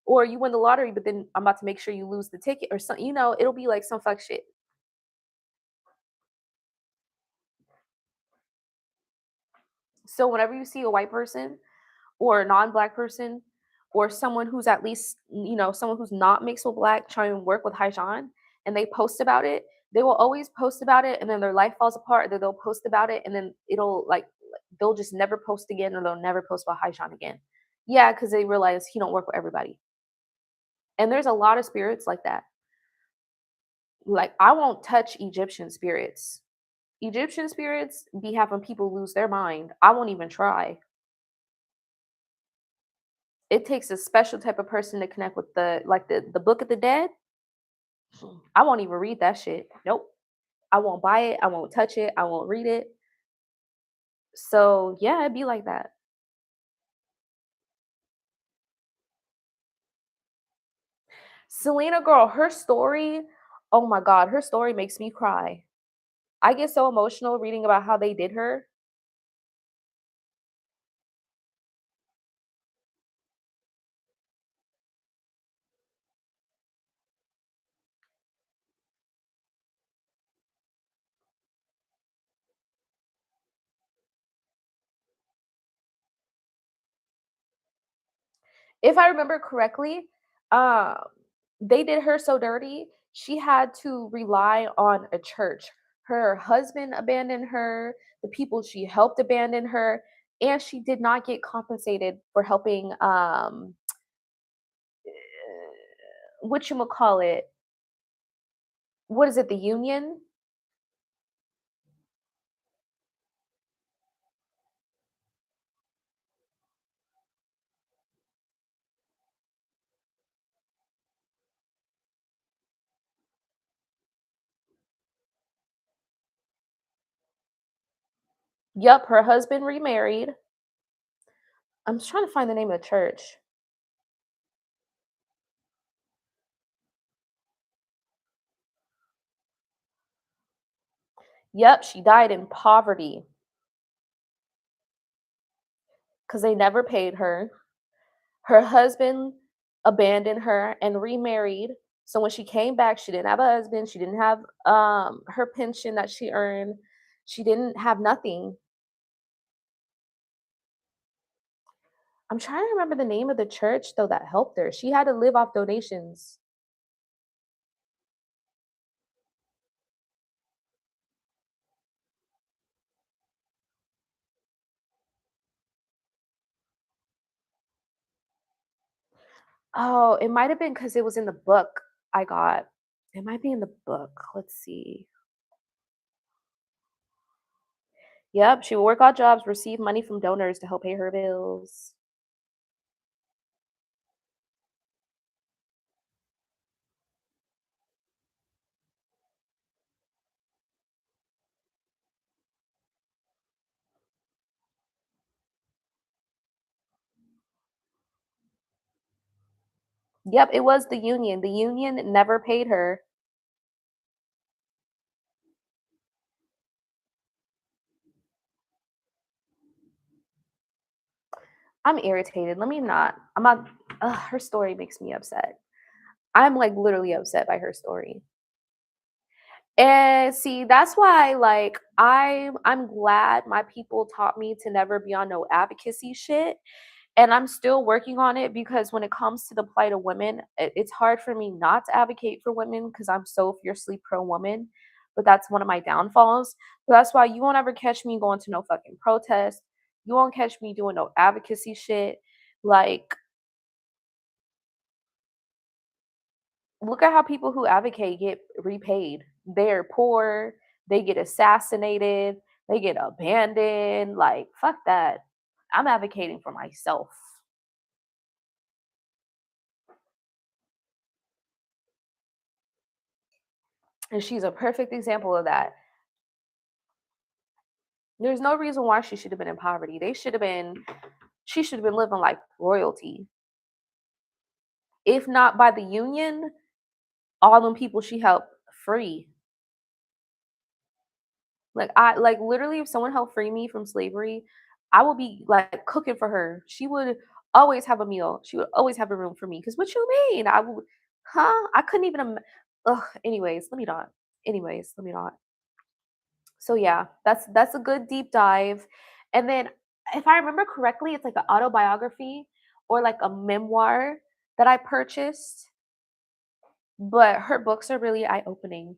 or you win the lottery, but then I'm about to make sure you lose the ticket or something. It'll be like some fuck shit. So whenever you see a white person or a non-black person or someone who's at least, someone who's not mixed with black trying to work with Haijan and they post about it, they will always post about it and then their life falls apart. Then they'll post about it and then it'll they'll just never post again or they'll never post about Haijan again. Yeah, because they realize he don't work with everybody. And there's a lot of spirits like that. Like I won't touch Egyptian spirits. Egyptian spirits be having people lose their mind. I won't even try. It takes a special type of person to connect with the Book of the Dead. I won't even read that shit. Nope. I won't buy it. I won't touch it. I won't read it. So yeah, it'd be like that. Selena girl, her story, oh my God, her story makes me cry. I get so emotional reading about how they did her. If I remember correctly, um, they did her so dirty, she had to rely on a church. Her husband abandoned her, the people she helped abandoned her, and she did not get compensated for helping what you call it? What is it, the union? Yup, her husband remarried. I'm just trying to find the name of the church. Yup, she died in poverty because they never paid her. Her husband abandoned her and remarried. So when she came back, she didn't have a husband, she didn't have her pension that she earned. She didn't have nothing. I'm trying to remember the name of the church though that helped her. She had to live off donations. Oh, it might have been because it was in the book I got. It might be in the book. Let's see. Yep, she would work odd jobs, receive money from donors to help pay her bills. Yep, it was the union. The union never paid her. I'm irritated. Let me not. I'm not. Ugh, her story makes me upset. I'm like literally upset by her story. And see, that's why like I'm glad my people taught me to never be on no advocacy shit. And I'm still working on it because when it comes to the plight of women, it's hard for me not to advocate for women because I'm so fiercely pro woman. But that's one of my downfalls. So that's why you won't ever catch me going to no fucking protest. You won't catch me doing no advocacy shit. Like, look at how people who advocate get repaid. They're poor, they get assassinated, they get abandoned. Like, fuck that. I'm advocating for myself. And she's a perfect example of that. There's no reason why she should have been in poverty. She should have been living like royalty. If not by the union, all them people she helped free. Like literally if someone helped free me from slavery, I would be like cooking for her. She would always have a meal. She would always have a room for me. Cause what you mean? I would, huh? I couldn't even. Ugh. Anyways, let me not. Anyways, let me not. So yeah, that's a good deep dive. And then if I remember correctly, it's like an autobiography or like a memoir that I purchased. But her books are really eye opening.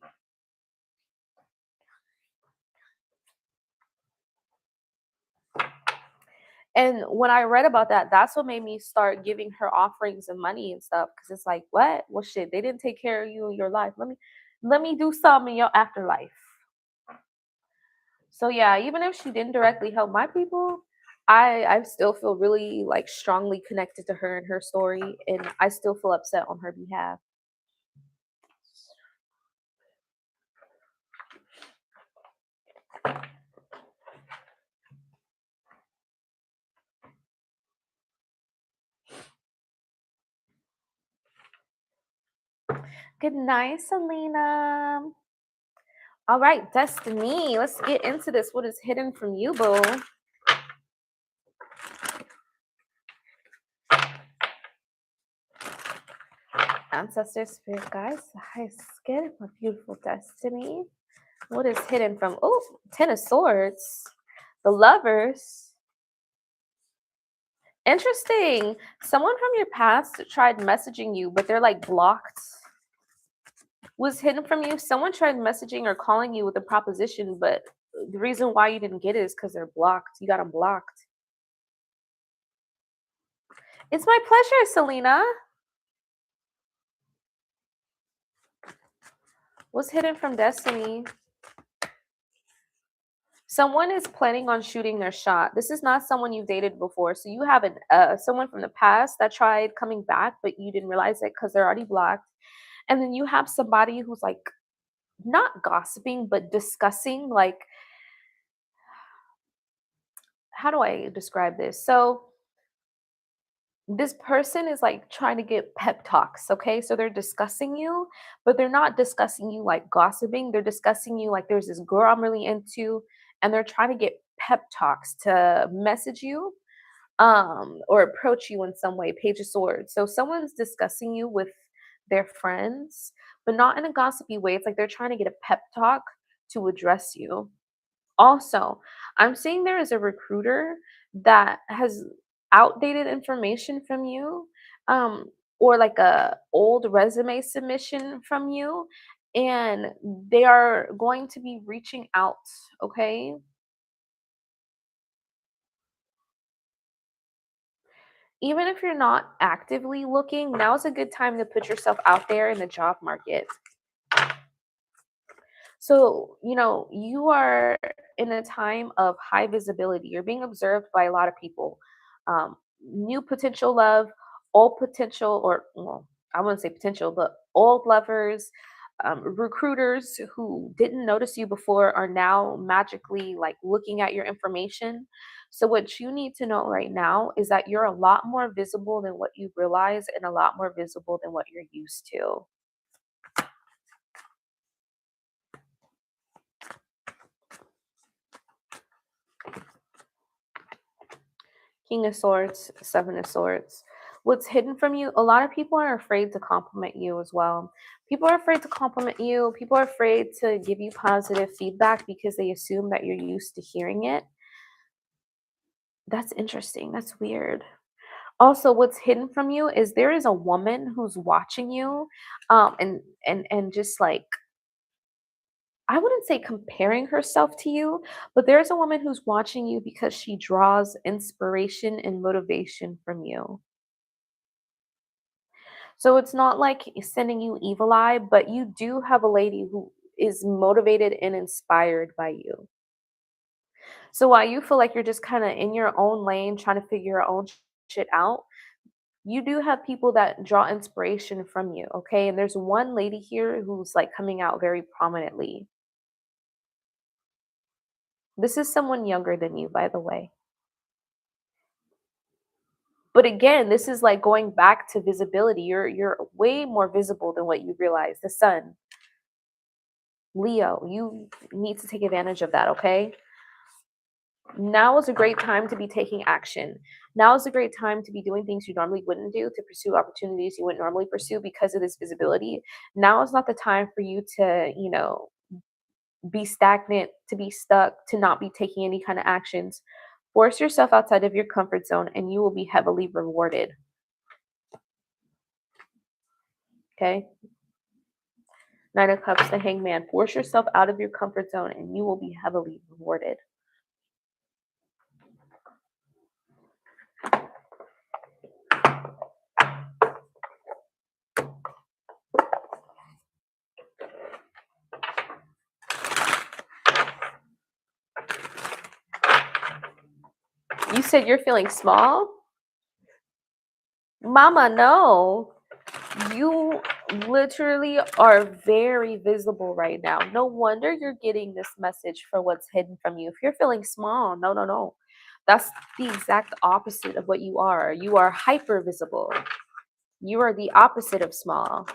And when I read about that, that's what made me start giving her offerings of money and stuff. Cause it's like, what? Well shit, they didn't take care of you in your life. Let me do some in your afterlife. So yeah, even if she didn't directly help my people, I still feel really like strongly connected to her and her story, and I still feel upset on her behalf. Good night, Selena. All right, Destiny. Let's get into this. What is hidden from you, boo? Ancestor spirit guys, high skin, my beautiful Destiny. What is hidden from? Oh, Ten of Swords. The Lovers. Interesting. Someone from your past tried messaging you, but they're like blocked. Was hidden from you. Someone tried messaging or calling you with a proposition, but the reason why you didn't get it is because they're blocked. You got them blocked. It's my pleasure, Selena. What's hidden from Destiny? Someone is planning on shooting their shot. This is not someone you've dated before. So you have someone from the past that tried coming back, but you didn't realize it because they're already blocked. And then you have somebody who's like not gossiping, but discussing, like, how do I describe this? So this person is like trying to get pep talks, okay? So they're discussing you, but they're not discussing you like gossiping. They're discussing you like there's this girl I'm really into, and they're trying to get pep talks to message you or approach you in some way. Page of Swords. So someone's discussing you with their friends, but not in a gossipy way. It's like they're trying to get a pep talk to address you. Also, I'm seeing there is a recruiter that has outdated information from you, um, or like a old resume submission from you, and they are going to be reaching out. Okay, even if you're not actively looking, now's a good time to put yourself out there in the job market. So, you are in a time of high visibility. You're being observed by a lot of people. New potential love, old potential, or, well, I wouldn't say potential, but old lovers, recruiters who didn't notice you before are now magically like looking at your information. So, what you need to know right now is that you're a lot more visible than what you realize and a lot more visible than what you're used to. King of Swords, Seven of Swords. What's hidden from you? A lot of people are afraid to compliment you as well. People are afraid to compliment you. People are afraid to give you positive feedback because they assume that you're used to hearing it. That's interesting. That's weird. Also, what's hidden from you is there is a woman who's watching you, and just like, I wouldn't say comparing herself to you, but there's a woman who's watching you because she draws inspiration and motivation from you. So it's not like sending you evil eye, but you do have a lady who is motivated and inspired by you. So while you feel like you're just kind of in your own lane trying to figure your own shit out, you do have people that draw inspiration from you, okay? And there's one lady here who's like coming out very prominently. This is someone younger than you, by the way. But again, this is like going back to visibility. You're way more visible than what you realize. The sun, Leo, you need to take advantage of that, okay? Now is a great time to be taking action. Now is a great time to be doing things you normally wouldn't do, to pursue opportunities you wouldn't normally pursue because of this visibility. Now is not the time for you to, be stagnant, to be stuck, to not be taking any kind of actions. Force yourself outside of your comfort zone and you will be heavily rewarded. Okay? Nine of Cups, the Hangman. Force yourself out of your comfort zone and you will be heavily rewarded. You said you're feeling small? Mama, no. You literally are very visible right now. No wonder you're getting this message for what's hidden from you. If you're feeling small, no, no, no. That's the exact opposite of what you are. You are hyper visible. You are the opposite of small.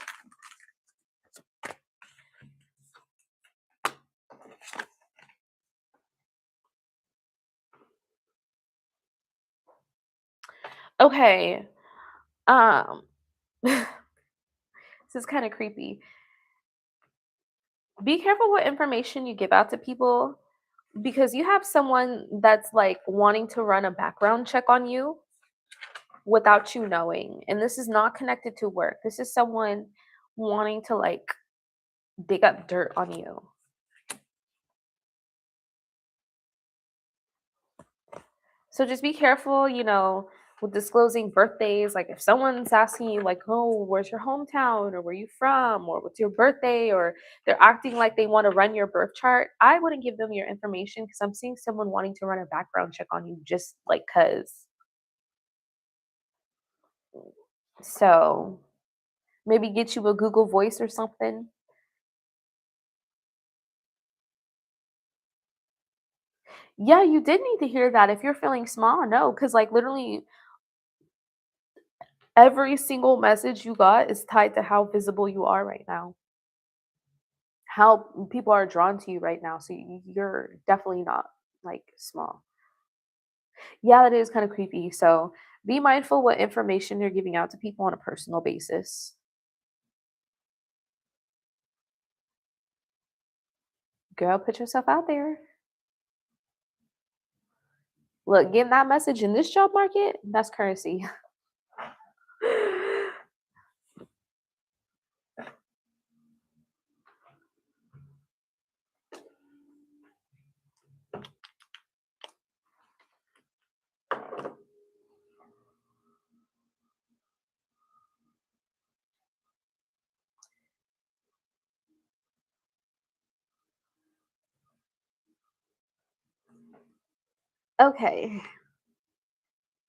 Okay. Um this is kind of creepy. Be careful what information you give out to people because you have someone that's like wanting to run a background check on you without you knowing. And this is not connected to work. This is someone wanting to like dig up dirt on you. So just be careful, with disclosing birthdays. Like if someone's asking you, like, oh, where's your hometown or where you from or what's your birthday, or they're acting like they want to run your birth chart, I wouldn't give them your information because I'm seeing someone wanting to run a background check on you just like cuz. So maybe get you a Google Voice or something. Yeah, you did need to hear that if you're feeling small. No, because like literally every single message you got is tied to how visible you are right now, how people are drawn to you right now. So you're definitely not like small. Yeah, that is kind of creepy. So be mindful what information you're giving out to people on a personal basis. Girl, put yourself out there. Look, getting that message in this job market, that's currency. Okay.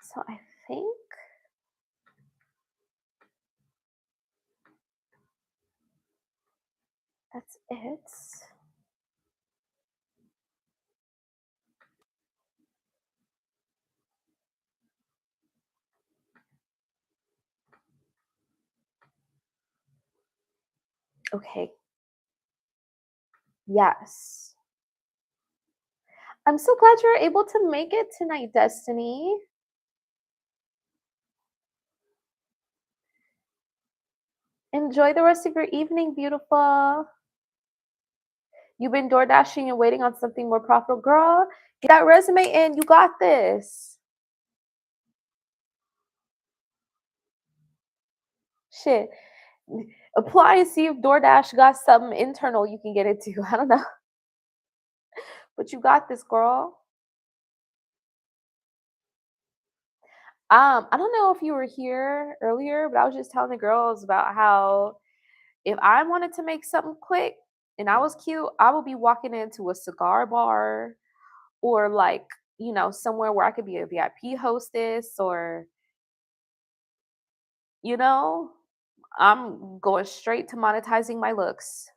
So I think that's it. Okay. Yes. I'm so glad you're able to make it tonight, Destiny. Enjoy the rest of your evening, beautiful. You've been door dashing and waiting on something more profitable. Girl, get that resume in. You got this. Shit. Apply and see if DoorDash got something internal you can get into. I don't know. But you got this, girl. I don't know if you were here earlier, but I was just telling the girls about how if I wanted to make something quick and I was cute, I would be walking into a cigar bar or like, somewhere where I could be a VIP hostess or, you know, I'm going straight to monetizing my looks.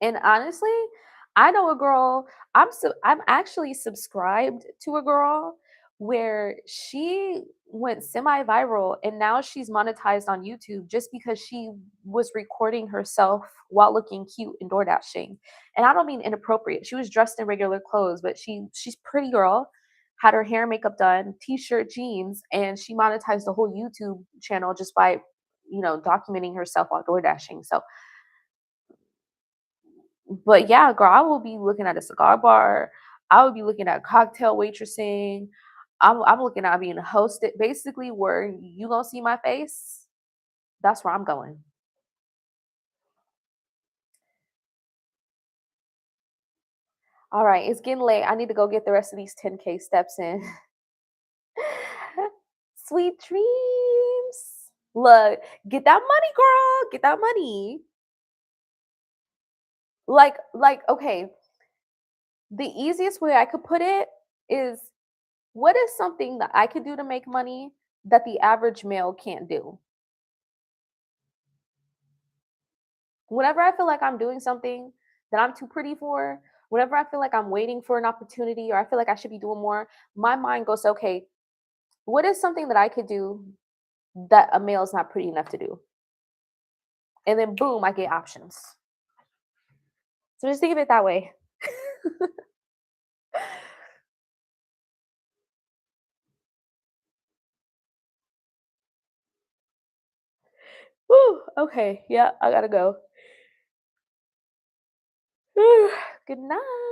And honestly, I know a girl, I'm actually subscribed to a girl where she went semi-viral and now she's monetized on YouTube just because she was recording herself while looking cute and door dashing. And I don't mean inappropriate. She was dressed in regular clothes, but she's pretty girl, had her hair and makeup done, t-shirt, jeans, and she monetized the whole YouTube channel just by, documenting herself while door dashing. So but yeah, girl, I will be looking at a cigar bar. I would be looking at cocktail waitressing. I'm looking at being hosted, basically where you gonna see my face. That's where I'm going. All right, it's getting late. I need to go get the rest of these 10K steps in. Sweet dreams. Look, get that money, girl. Get that money. Okay, the easiest way I could put it is what is something that I could do to make money that the average male can't do? Whenever I feel like I'm doing something that I'm too pretty for, whenever I feel like I'm waiting for an opportunity or I feel like I should be doing more, my mind goes, okay, what is something that I could do that a male is not pretty enough to do? And then boom, I get options. So just think of it that way. Woo, okay, yeah, I gotta go. Good night.